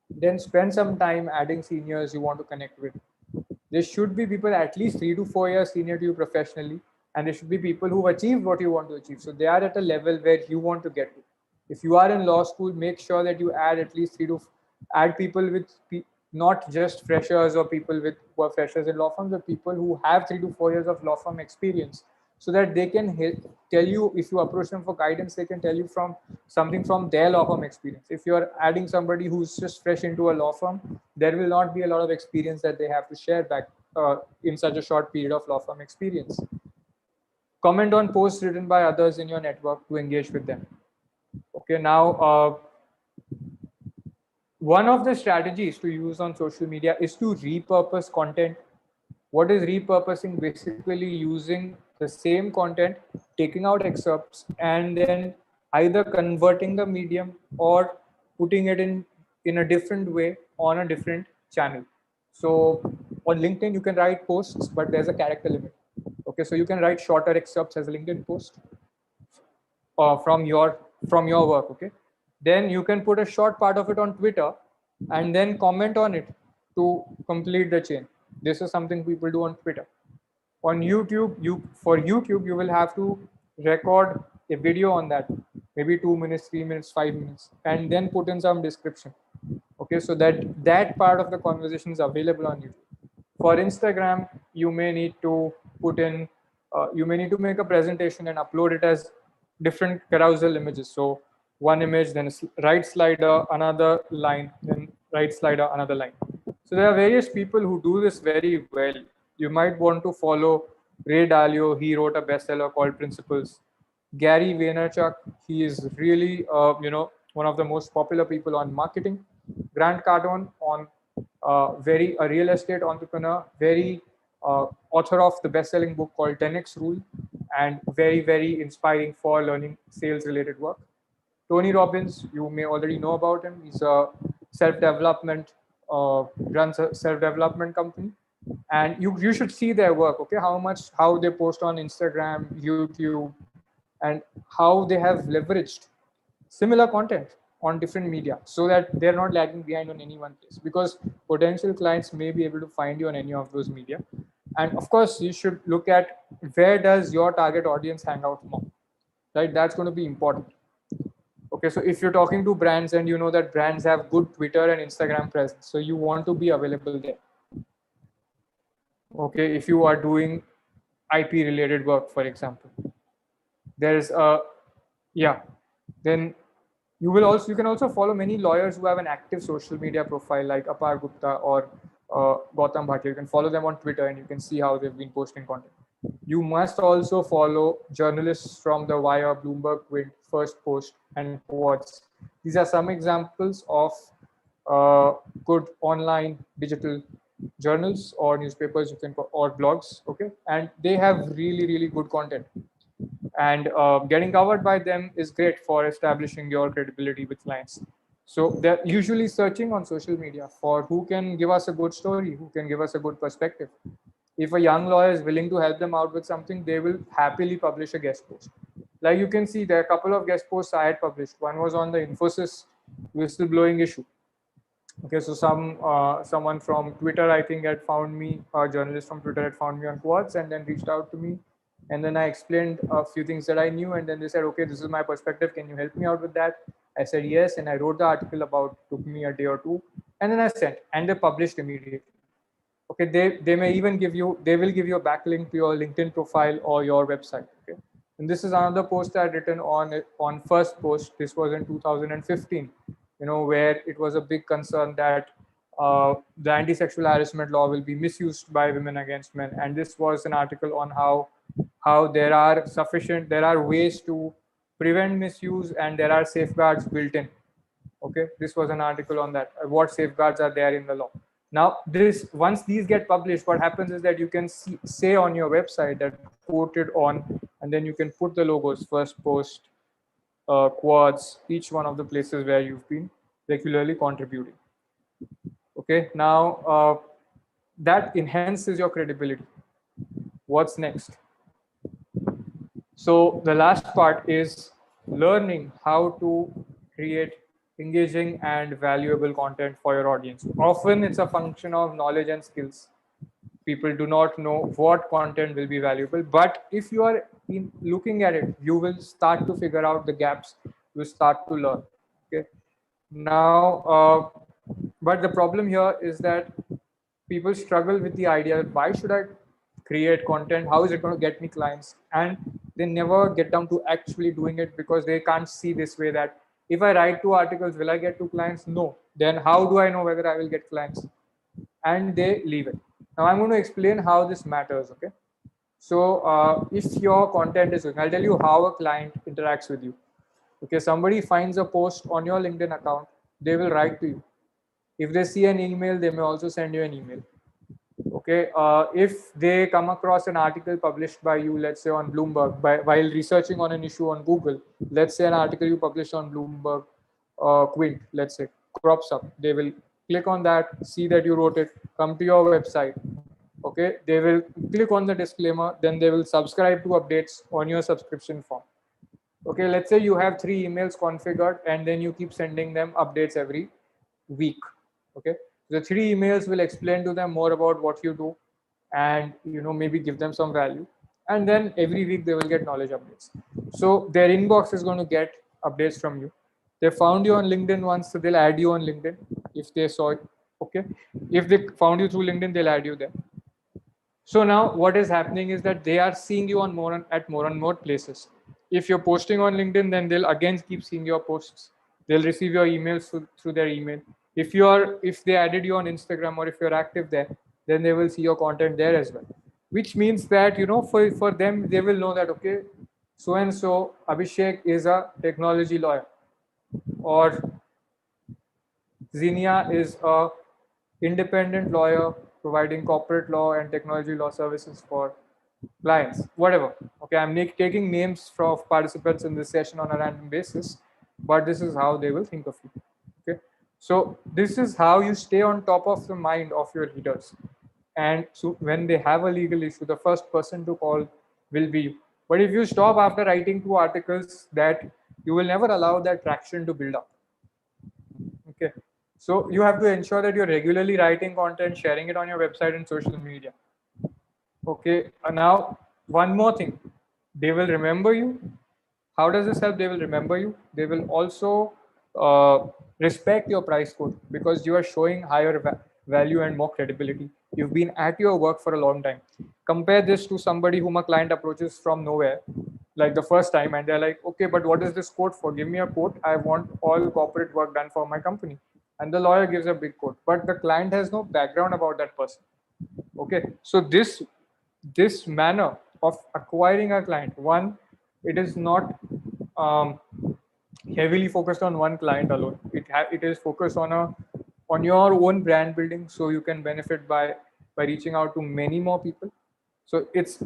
Then spend some time adding seniors you want to connect with. There should be people at least 3 to 4 years senior to you professionally, and there should be people who've achieved what you want to achieve. So they are at a level where you want to get to. If you are in law school, make sure that you add at least add people with not just freshers or people who are freshers in law firms, but people who have 3 to 4 years of law firm experience, so that they can tell you, if you approach them for guidance, they can tell you something from their law firm experience. If you're adding somebody who's just fresh into a law firm, there will not be a lot of experience that they have to share back in such a short period of law firm experience. Comment on posts written by others in your network to engage with them. Okay, now one of the strategies to use on social media is to repurpose content. What is repurposing? Basically using the same content, taking out excerpts, and then either converting the medium or putting it in a different way on a different channel. So on LinkedIn, you can write posts, but there's a character limit. Okay, so you can write shorter excerpts as a LinkedIn post from your work. Okay, then you can put a short part of it on Twitter and then comment on it. to complete the chain. This is something people do on Twitter. On YouTube, for YouTube, you will have to record a video on that, maybe 2 minutes, 3 minutes, 5 minutes, and then put in some description. Okay, so that part of the conversation is available on YouTube. For Instagram, you may need to put in, you may need to make a presentation and upload it as different carousel images. So one image, then a right slider, another line, then right slider, another line. So there are various people who do this very well. You might want to follow Ray Dalio. He wrote a bestseller called Principles. 𝗵𝗵𝗶𝗃, he is really, one of the most popular people on marketing. Grant Cardone on a real estate entrepreneur, very author of the best-selling book called 10x Rule, and very, very inspiring for learning sales-related work. Tony Robbins, you may already know about him. He's a self-development, runs a self-development company, and you should see their work. Okay, how they post on Instagram, YouTube, and how they have leveraged similar content on different media so that they're not lagging behind on any one place, because potential clients may be able to find you on any of those media. And of course, you should look at where does your target audience hang out more, right? That's going to be important. Okay, so if you're talking to brands and you know that brands have good Twitter and Instagram presence, so you want to be available there. Okay, if you are doing IP related work, for example, there's then you can also follow many lawyers who have an active social media profile like Apar Gupta or 𝗀𝗵𝗿𝗃. You can follow them on Twitter and you can see how they've been posting content. You must also follow journalists from the Wire, Bloomberg, 𝗀𝗏, First Post, and 𝗀𝗏𝗏. These are some examples of good online digital journals or newspapers, or blogs. Okay, and they have really, really good content. And getting covered by them is great for establishing your credibility with clients. So they're usually searching on social media for who can give us a good story, who can give us a good perspective. If a young lawyer is willing to help them out with something, they will happily publish a guest post. Like you can see, there are a couple of guest posts I had published. One was on the Infosys whistleblowing issue. Okay, so someone from Twitter, I think, had found me, a journalist from Twitter had found me on 𝗀𝗏𝗏, and then reached out to me. And then I explained a few things that I knew, and then they said, okay, this is my perspective. Can you help me out with that? I said, yes. And I wrote the article took me a day or two. And then I sent, and they published immediately. Okay, they may even they will give you a backlink to your LinkedIn profile or your website. Okay. And this is another post I had written on First Post. This was in 2015, where it was a big concern that the anti-sexual harassment law will be misused by women against men. And this was an article on how there are ways to prevent misuse, and there are safeguards built in. Okay, this was an article on that. What safeguards are there in the law? Now, once these get published, what happens is that you can say on your website that quoted on, and then you can put the logos, First Post, 𝗀𝗏𝗏, each one of the places where you've been regularly contributing. Okay, now that enhances your credibility. What's next? So the last part is learning how to create engaging and valuable content for your audience. Often it's a function of knowledge and skills. People do not know what content will be valuable, but if you are looking at it, you will start to figure out the gaps. You start to learn. Okay. Now, but the problem here is that people struggle with the idea, why should I create content? How is it going to get me clients? And they never get down to actually doing it, because they can't see this way that if I write 2 articles, will I get 2 clients? No. Then how do I know whether I will get clients? And they leave it. Now I'm going to explain how this matters. Okay. So if your content is good, I'll tell you how a client interacts with you. Okay. Somebody finds a post on your LinkedIn account, they will write to you. If they see an email, they may also send you an email. Okay, if they come across an article published by you, let's say on Bloomberg, while researching on an issue on Google, let's say an article you published on Bloomberg, 𝗀𝗏𝗏, let's say, crops up. They will click on that, see that you wrote it, come to your website. Okay, they will click on the disclaimer, then they will subscribe to updates on your subscription form. Okay, let's say you have 3 emails configured, and then you keep sending them updates every week. Okay, The 3 emails will explain to them more about what you do, and maybe give them some value, and then every week they will get knowledge updates. So their inbox is going to get updates from you. They found you on LinkedIn once, so they'll add you on LinkedIn if they saw it. Okay, if they found you through LinkedIn, they'll add you there. So now what is happening is that they are seeing you on more and more places. If you're posting on LinkedIn, then they'll again keep seeing your posts. They'll receive your emails through their email. If they added you on Instagram, or if you're active there, then they will see your content there as well. Which means that for them, they will know that, okay, so and so Abhishek is a technology lawyer, or Zinia is a independent lawyer providing corporate law and technology law services for clients, whatever. Okay, I'm taking names from participants in this session on a random basis, but this is how they will think of you. Okay, so this is how you stay on top of the mind of your readers. And so when they have a legal issue, the first person to call will be you. But if you stop after writing 2 articles, that you will never allow that traction to build up. Okay, so you have to ensure that you're regularly writing content, sharing it on your website and social media. Okay, now one more thing, they will remember you. How does this help? They will remember you. They will also respect your price code, because you are showing higher value and more credibility. You've been at your work for a long time. Compare this to somebody whom a client approaches from nowhere, like the first time, and they're like, okay, but what is this quote for? Give me a quote. I want all corporate work done for my company. And the lawyer gives a big quote, but the client has no background about that person. Okay, so this manner of acquiring a client, one, it is not heavily focused on one client alone. It is focused on your own brand building, so you can benefit by reaching out to many more people. So it's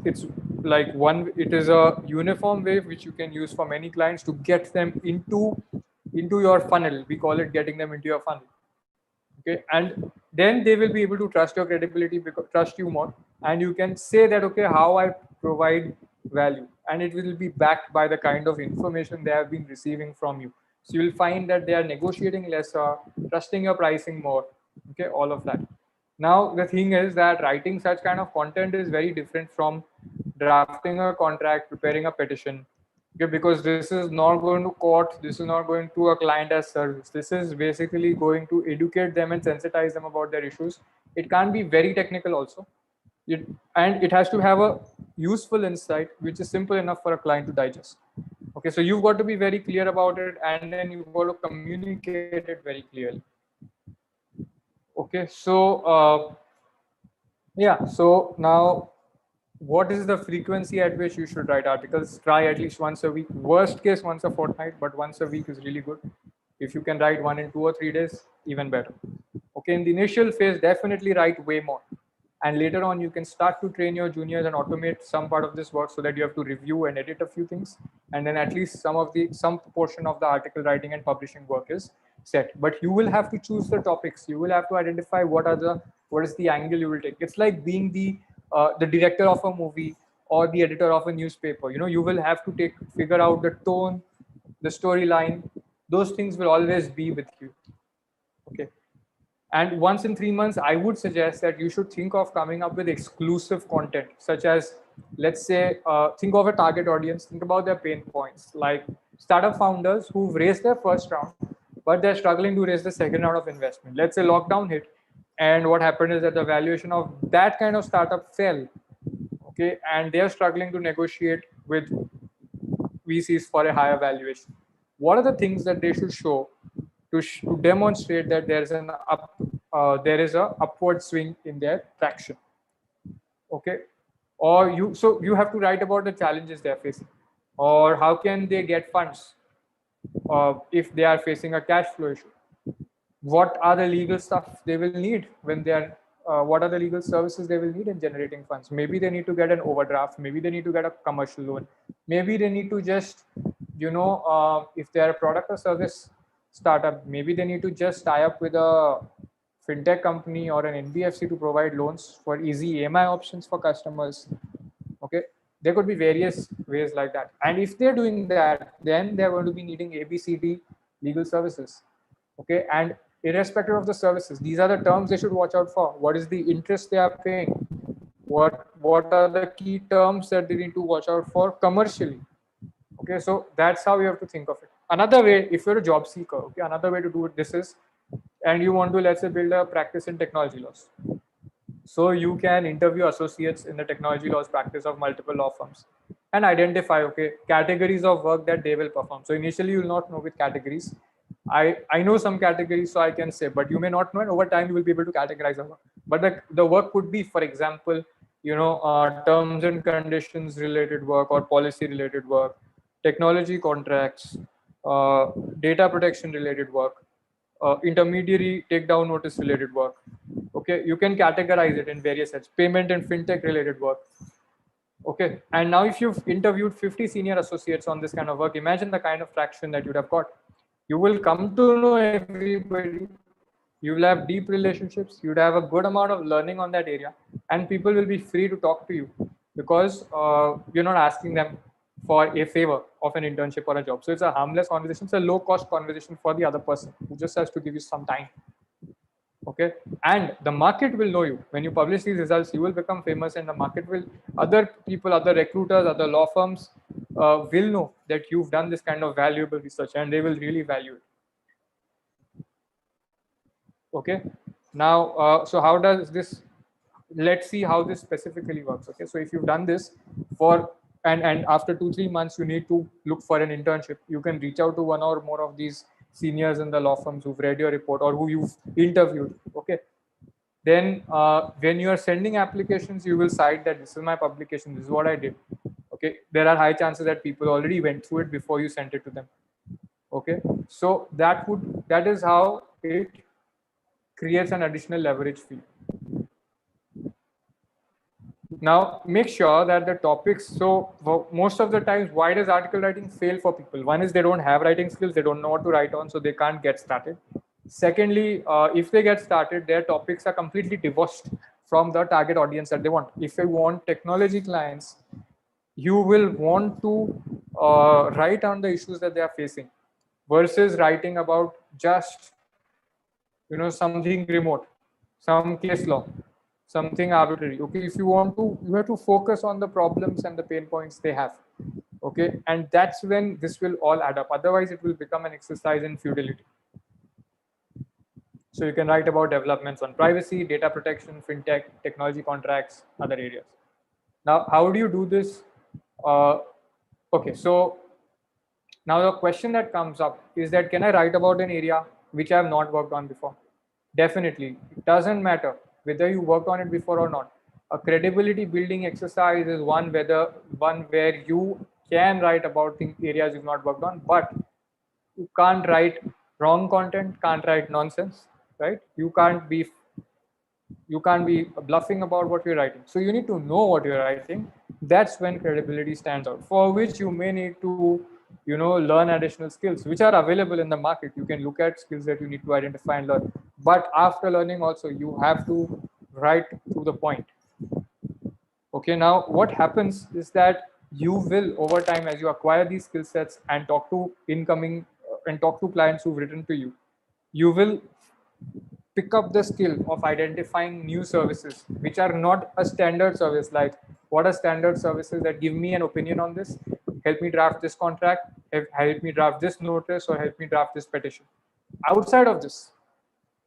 like it is a uniform way which you can use for many clients to get them into your funnel. We call it getting them into your funnel. Okay, and then they will be able to trust your credibility, trust you more, and you can say that, okay, how I provide value, and it will be backed by the kind of information they have been receiving from you. So you will find that they are negotiating lesser, trusting your pricing more. Okay, all of that. Now the thing is that writing such kind of content is very different from drafting a contract, preparing a petition. Okay, because this is not going to court, this is not going to a client as service. This is basically going to educate them and sensitize them about their issues. It can't be very technical also. And it has to have a useful insight which is simple enough for a client to digest. Okay, so you've got to be very clear about it, and then you've got to communicate it very clearly. Okay, so yeah, so now what is the frequency at which you should write articles? Try at least once a week. Worst case, once a fortnight, but once a week is really good. If you can write 1 in 2 or 3 days, even better. Okay, in the initial phase, definitely write way more. And later on, you can start to train your juniors and automate some part of this work, so that you have to review and edit a few things. And then at least some portion of the article writing and publishing work is set. But you will have to choose the topics. You will have to identify what is the angle you will take. It's like being the director of a movie or the editor of a newspaper. You will have to figure out the tone, the storyline. Those things will always be with you. Okay. And once in 3 months, I would suggest that you should think of coming up with exclusive content, such as, let's say, think of a target audience, think about their pain points, like startup founders who've raised their first round, but they're struggling to raise the second round of investment. Let's say lockdown hit, and what happened is that the valuation of that kind of startup fell. Okay, and they're struggling to negotiate with VCs for a higher valuation. What are the things that they should show to demonstrate that there is a upward swing in their traction? Okay, or you have to write about the challenges they're facing, or how can they get funds if they are facing a cash flow issue. What are the legal stuff they will need when they are what are the legal services they will need in generating funds? Maybe they need to get an overdraft, maybe they need to get a commercial loan, maybe they need to just if they are a product or service startup, maybe they need to just tie up with a fintech company or an NBFC to provide loans for easy EMI options for customers. Okay, there could be various ways like that, and if they're doing that, then they're going to be needing ABCD legal services. Okay, and irrespective of the services. These are the terms they should watch out for. What is the interest they are paying? What are the key terms that they need to watch out for commercially? Okay, so that's how you have to think of it. Another way, if you're a job seeker, okay, another way to do it, this is, and you want to, let's say, build a practice in technology laws. So you can interview associates in the technology laws practice of multiple law firms and identify, okay, categories of work that they will perform. So initially you will not know with categories. I know some categories, so I can say, but you may not know, and over time you will be able to categorize the work. But the work could be, for example, terms and conditions related work or policy related work, technology contracts, data protection related work, intermediary takedown notice related work. Okay, you can categorize it in various sets, payment and fintech related work. Okay, and now if you've interviewed 50 senior associates on this kind of work, imagine the kind of traction that you'd have got. You will come to know everybody. You will have deep relationships. You'd have a good amount of learning on that area, and people will be free to talk to you because you're not asking them for a favor of an internship or a job. So it's a harmless conversation. It's a low-cost conversation for the other person who just has to give you some time. Okay, and the market will know you. When you publish these results, you will become famous, and the market will, other people, other recruiters, other law firms will know that you've done this kind of valuable research, and they will really value it. Okay, now so how does this, let's see how this specifically works. Okay, so if you've done this for and after 2-3 months you need to look for an internship, you can reach out to one or more of these seniors in the law firms who've read your report or who you've interviewed. Okay, then when you are sending applications, you will cite that this is my publication, this is what I did. Okay, there are high chances that people already went through it before you sent it to them. Okay, so that is how it creates an additional leverage for you. Now make sure that the topics, so most of the times, why does article writing fail for people? One is they don't have writing skills, they don't know what to write on, so they can't get started. Secondly, if they get started, their topics are completely divorced from the target audience that they want. If you want technology clients, you will want to write on the issues that they are facing versus writing about just something remote, some case law, something arbitrary. Okay, if you want to, you have to focus on the problems and the pain points they have. Okay, and that's when this will all add up. Otherwise it will become an exercise in futility. So you can write about developments on privacy, data protection, fintech, technology contracts, other areas. Now how do you do this? Okay, so now the question that comes up is that, can I write about an area which I have not worked on before? Definitely. It doesn't matter whether you worked on it before or not. A credibility building exercise is one where you can write about the areas you've not worked on, but you can't write wrong content, can't write nonsense, right? You can't be bluffing about what you're writing. So you need to know what you're writing. That's when credibility stands out, for which you may need to learn additional skills which are available in the market. You can look at skills that you need to identify and learn, but after learning also you have to write to the point. Okay, now what happens is that you will, over time, as you acquire these skill sets and talk to clients who've written to you, you will pick up the skill of identifying new services which are not a standard service. Like, what are standard services that give me an opinion on this, help me draft this contract, help me draft this notice, or help me draft this petition? Outside of this,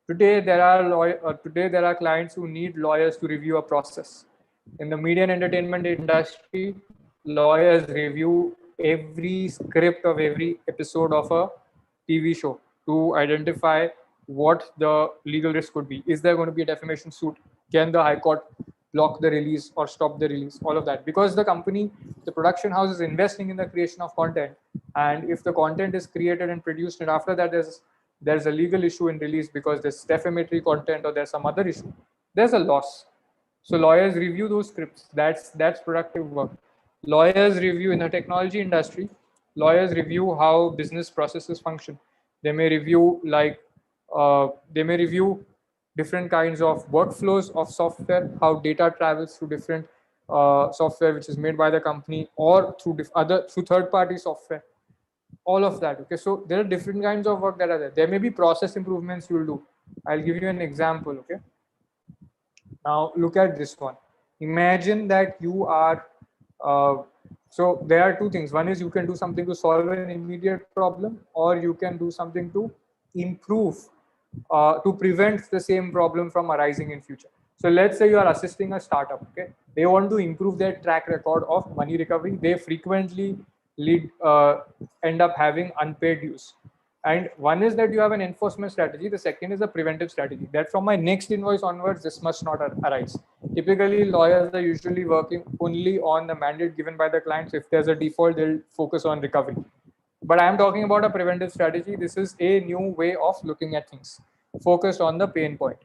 today there are clients who need lawyers to review a process. In the media and entertainment industry, lawyers review every script of every episode of a TV show to identify what the legal risk could be. Is there going to be a defamation suit? Can the High Court block the release or stop the release? All of that, because the production house is investing in the creation of content, and if the content is created and produced and after that there's a legal issue in release because there's defamatory content or there's some other issue, there's a loss. So lawyers review those scripts. That's productive work. Lawyers review, in the technology industry, lawyers review how business processes function. They may review different kinds of workflows of software, how data travels through different software which is made by the company or through third-party software. all of that. Okay, so there are different kinds of work that are there. There may be process improvements you'll do. I'll give you an example. Okay, now look at this one. Imagine that you are so there are two things. One is you can do something to solve an immediate problem, or you can do something to improve, to prevent the same problem from arising in future. So let's say you are assisting a startup. Okay, they want to improve their track record of money recovery. They frequently end up having unpaid dues. And one is that you have an enforcement strategy. The second is a preventive strategy. That from my next invoice onwards, this must not arise. Typically, lawyers are usually working only on the mandate given by the clients. If there's a default, they'll focus on recovery. But I'm talking about a preventive strategy. This is a new way of looking at things, focused on the pain point.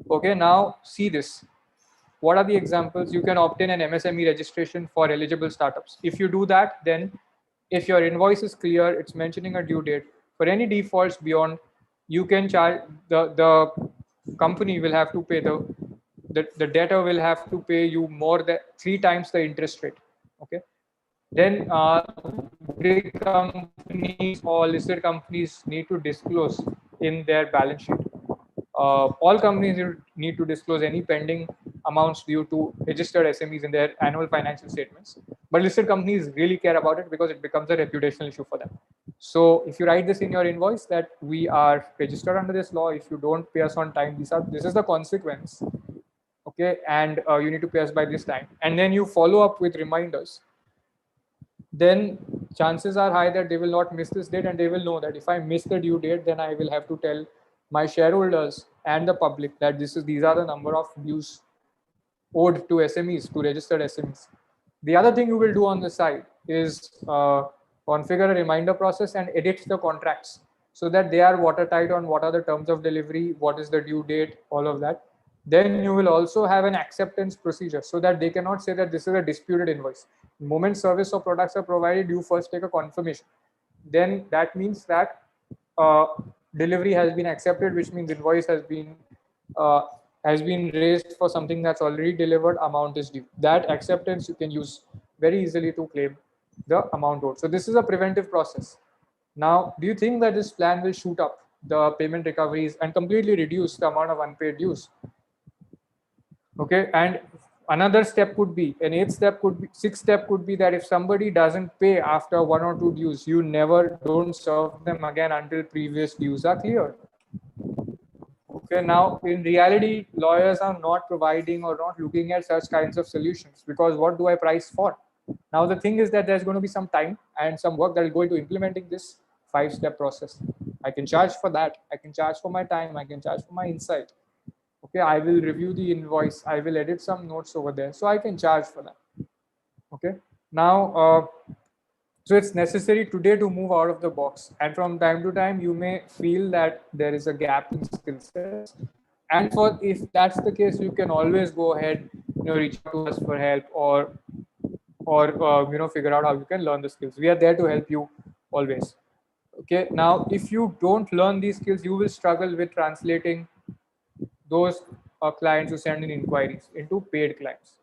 Okay, now see this. What are the examples? You can obtain an MSME registration for eligible startups. If you do that, then if your invoice is clear, it's mentioning a due date. For any defaults beyond, you can charge, the company will have to pay, the debtor will have to pay you more than 3 times the interest rate. Okay, then big companies or listed companies need to disclose in their balance sheet. All companies need to disclose any pending amounts due to registered SMEs in their annual financial statements. But listed companies really care about it because it becomes a reputational issue for them. So if you write this in your invoice that we are registered under this law, if you don't pay us on time, this is the consequence. Okay, and you need to pay us by this time. And then you follow up with reminders. Then chances are high that they will not miss this date, and they will know that if I miss the due date, then I will have to tell my shareholders and the public that these are the number of dues owed to SMEs, to registered SMEs. The other thing you will do on the side is configure a reminder process and edit the contracts so that they are watertight on what are the terms of delivery, what is the due date, all of that. Then you will also have an acceptance procedure so that they cannot say that this is a disputed invoice. The moment service or products are provided, you first take a confirmation. Then that means that delivery has been accepted, which means invoice has been raised for something that's already delivered, amount is due. That acceptance you can use very easily to claim the amount owed. So this is a preventive process. Now, do you think that this plan will shoot up the payment recoveries and completely reduce the amount of unpaid dues? Okay, and another step could be, an 8th step could be, 6th step could be that if somebody doesn't pay after 1 or 2 dues, you don't serve them again until previous dues are cleared. Okay, now in reality, lawyers are not providing or not looking at such kinds of solutions, because what do I price for? Now the thing is that there's going to be some time and some work that will go into implementing this 5-step process. I can charge for that. I can charge for my time. I can charge for my insight. Okay, I will review the invoice. I will edit some notes over there. So I can charge for that. Okay, now, so it's necessary today to move out of the box. And from time to time, you may feel that there is a gap in skill sets. And if that's the case, you can always go ahead, reach out to us for help, or figure out how you can learn the skills. We are there to help you always. Okay, now if you don't learn these skills, you will struggle with translating those clients who send in inquiries into paid clients.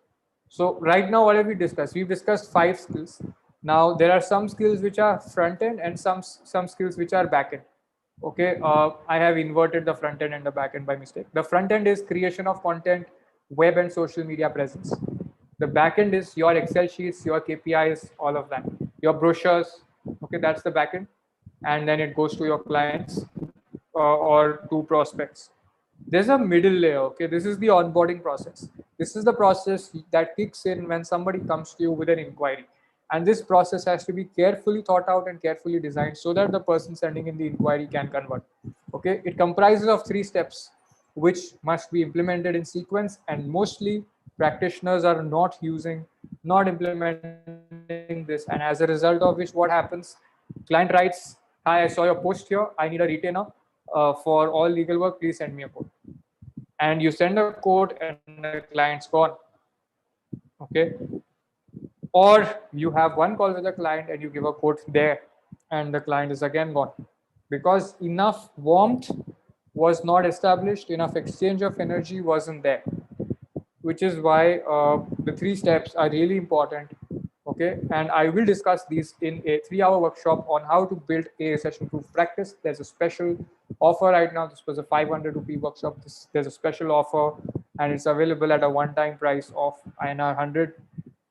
So right now, what have we discussed? We've discussed 5 skills. Now there are some skills which are front end and some skills which are back end. Okay, I have inverted the front end and the back end by mistake. The front end is creation of content, web and social media presence. The back end is your Excel sheets, your KPIs, all of that. Your brochures, okay, that's the back end. And then it goes to your clients or to prospects. There's a middle layer, okay? This is the onboarding process. This is the process that kicks in when somebody comes to you with an inquiry. And this process has to be carefully thought out and carefully designed so that the person sending in the inquiry can convert. Okay, it comprises of 3 steps, which must be implemented in sequence, and mostly practitioners are not implementing this. And as a result of which, what happens? Client writes, "Hi, I saw your post here. I need a retainer for all legal work. Please send me a quote." And you send a quote and the client's gone. Okay. Or you have one call with the client and you give a quote there and the client is again gone, because enough warmth was not established, enough exchange of energy wasn't there, which is why the 3 steps are really important. Okay, and I will discuss these in a 3-hour workshop on how to build a recession-proof practice. There's a special offer right now. This was a 500 rupee workshop. There's a special offer, and it's available at a one-time price of INR 100.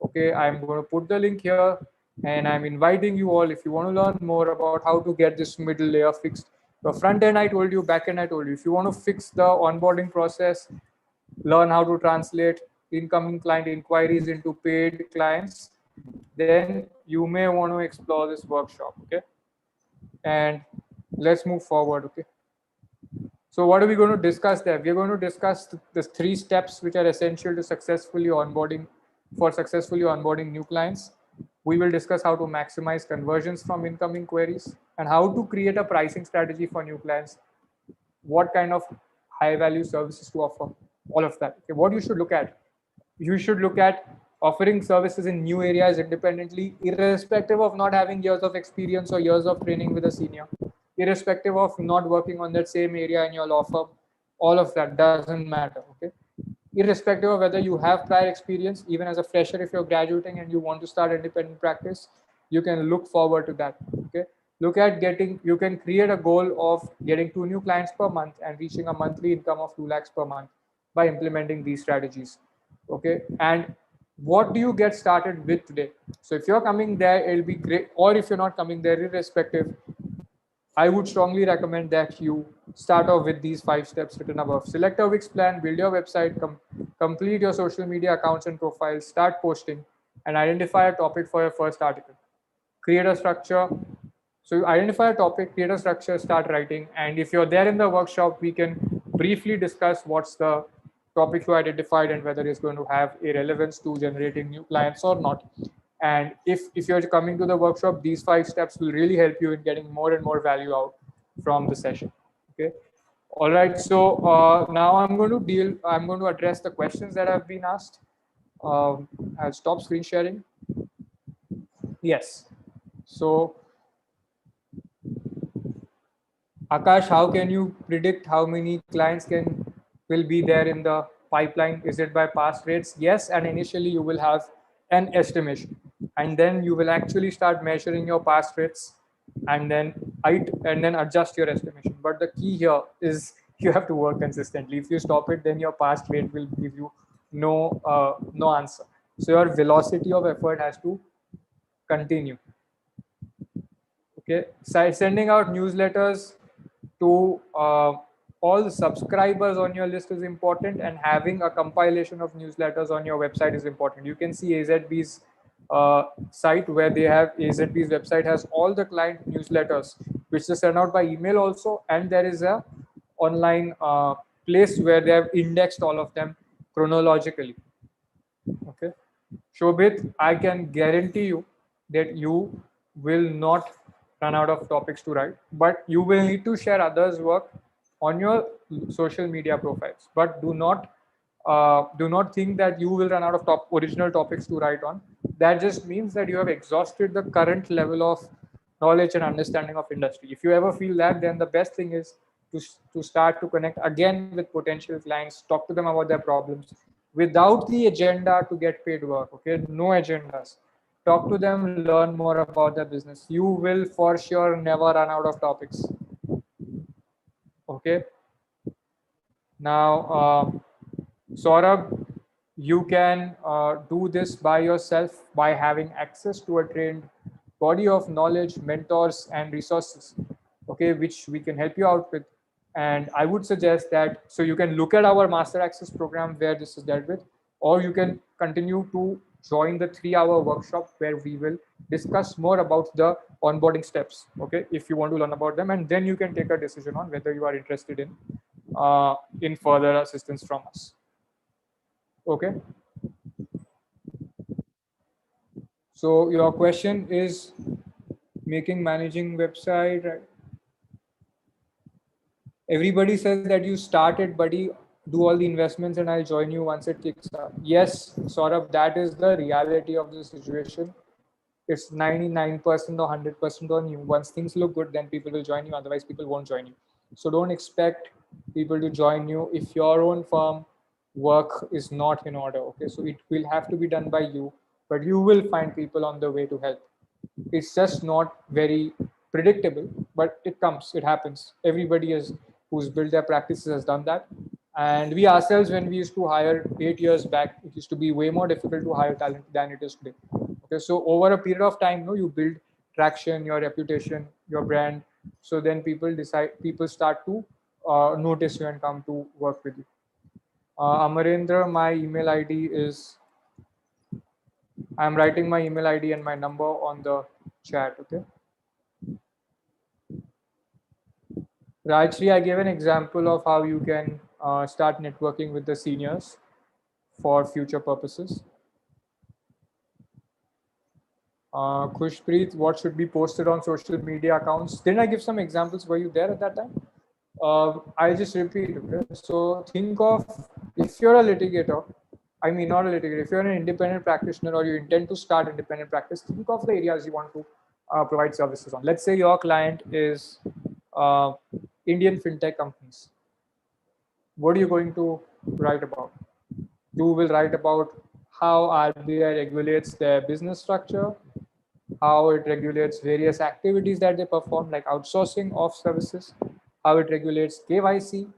Okay, I'm going to put the link here, and I'm inviting you all, if you want to learn more about how to get this middle layer fixed. The front end I told you, back end I told you. If you want to fix the onboarding process, learn how to translate incoming client inquiries into paid clients, then you may want to explore this workshop. Okay, and let's move forward. Okay, so what are we going to discuss there? We're going to discuss the 3 steps which are essential to successfully onboarding new clients. We will discuss how to maximize conversions from incoming queries and how to create a pricing strategy for new clients, what kind of high value services to offer, all of that. Okay, what you should look at, you should look at offering services in new areas independently, irrespective of not having years of experience or years of training with a senior, irrespective of not working on that same area in your law firm. All of that doesn't matter. Okay, irrespective of whether you have prior experience, even as a fresher, if you're graduating and you want to start independent practice, you can look forward to that. Okay, look at you can create a goal of getting 2 new clients per month and reaching a monthly income of 2 lakhs per month by implementing these strategies. Okay, and what do you get started with today? So if you're coming there, it'll be great. Or if you're not coming there, irrespective, I would strongly recommend that you start off with these 5 steps written above. Select a Wix plan, build your website, complete your social media accounts and profiles, start posting, and identify a topic for your first article. Create a structure. So you identify a topic, create a structure, start writing. And if you're there in the workshop, we can briefly discuss what's the topic you identified and whether it's going to have a relevance to generating new clients or not. And if you're coming to the workshop, these 5 steps will really help you in getting more and more value out from the session. Okay. All right. So now I'm going to address the questions that have been asked. I'll stop screen sharing. Yes. So Akash, how can you predict how many clients will be there in the pipeline? Is it by past rates? Yes, and initially you will have an estimation, and then you will actually start measuring your past rates, and then adjust your estimation. But the key here is you have to work consistently. If you stop it, then your past rate will give you no answer. So your velocity of effort has to continue. Okay, so sending out newsletters to all the subscribers on your list is important, and having a compilation of newsletters on your website is important. You can see AZB's site, where they have AZB's website has all the client newsletters which they send out by email also, and there is a online place where they have indexed all of them chronologically. Okay, 𝘄𝗵𝗿, I can guarantee you that you will not run out of topics to write, but you will need to share others' work on your social media profiles. But do not think that you will run out of original topics to write on. That just means that you have exhausted the current level of knowledge and understanding of industry. If you ever feel that, then the best thing is to start to connect again with potential clients, talk to them about their problems without the agenda to get paid work. Okay, no agendas. Talk to them, learn more about their business. You will for sure never run out of topics. Okay. Now, Saurabh, you can do this by yourself by having access to a trained body of knowledge, mentors, and resources. Okay, which we can help you out with. And I would suggest that, so you can look at our Master Access program where this is dealt with, or you can continue to join the 3-hour workshop where we will discuss more about the onboarding steps. Okay, if you want to learn about them, and then you can take a decision on whether you are interested in further assistance from us. Okay. So your question is managing website, right? Everybody says that you started, buddy, do all the investments and I'll join you once it kicks up. Yes, Saurabh, that is the reality of the situation. It's 99% or 100% on you. Once things look good, then people will join you. Otherwise, people won't join you. So don't expect people to join you if your own firm work is not in order. Okay, so it will have to be done by you. but you will find people on the way to help. It's just not very predictable, but it comes, it happens. Everybody who's built their practices has done that. And we ourselves, when we used to hire 8 years back, it used to be way more difficult to hire talent than it is today. Okay, so over a period of time, you build traction, your reputation, your brand. So then people start to notice you and come to work with you. Amarendra, my email ID is, I'm writing my email ID and my number on the chat, okay? Rajshri, I gave an example of how you can start networking with the seniors for future purposes. Khushpreet, what should be posted on social media accounts? Didn't I give some examples? Were you there at that time? I'll just repeat. Okay? So think of, if you're a litigator, I mean not a litigator, if you're an independent practitioner or you intend to start independent practice, think of the areas you want to provide services on. Let's say your client is Indian fintech companies. What are you going to write about? You will write about how RBI regulates their business structure, how it regulates various activities that they perform, like outsourcing of services, how it regulates KYC.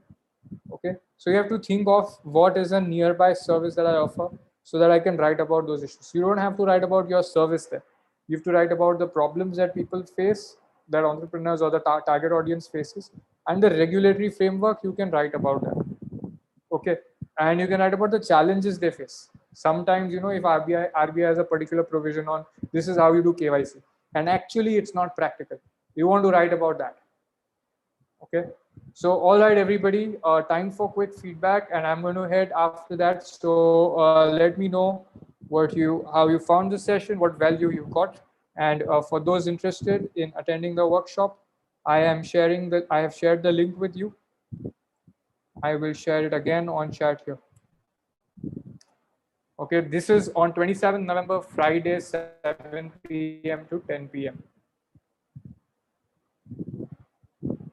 Okay, so you have to think of what is a nearby service that I offer so that I can write about those issues. You don't have to write about your service there. You have to write about the problems that people face, that entrepreneurs or the target audience faces, and the regulatory framework. You can write about that. Okay, and you can write about the challenges they face. Sometimes, if RBI has a particular provision on this is how you do KYC, and actually it's not practical. You want to write about that. Okay, so all right, everybody, time for quick feedback, and I'm going to head after that. So let me know how you found the session, what value you got, and for those interested in attending the workshop, I have shared the link with you. I will share it again on chat here. Okay, this is on 27th November, Friday, 7 p.m. to 10 p.m.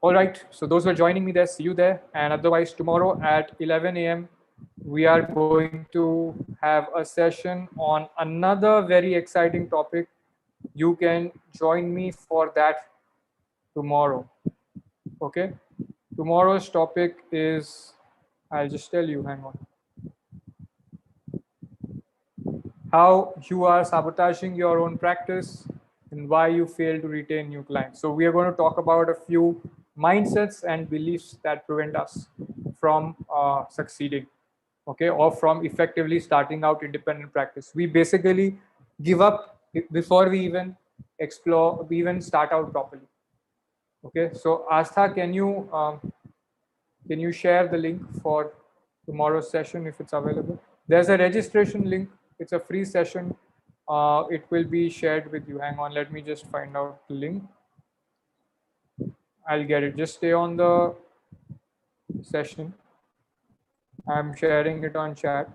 All right, so those who are joining me there, see you there. And otherwise, tomorrow at 11 a.m., we are going to have a session on another very exciting topic. You can join me for that tomorrow. Okay, tomorrow's topic is, I'll just tell you, hang on. How you are sabotaging your own practice and why you fail to retain new clients. So we are going to talk about a few mindsets and beliefs that prevent us from succeeding, okay, or from effectively starting out independent practice. We basically give up before we even explore, we even start out properly. Okay, so Astha, can you share the link for tomorrow's session if it's available? There's a registration link. It's a free session. It will be shared with you. Hang on, let me just find out the link. I'll get it. Just stay on the session. I'm sharing it on chat.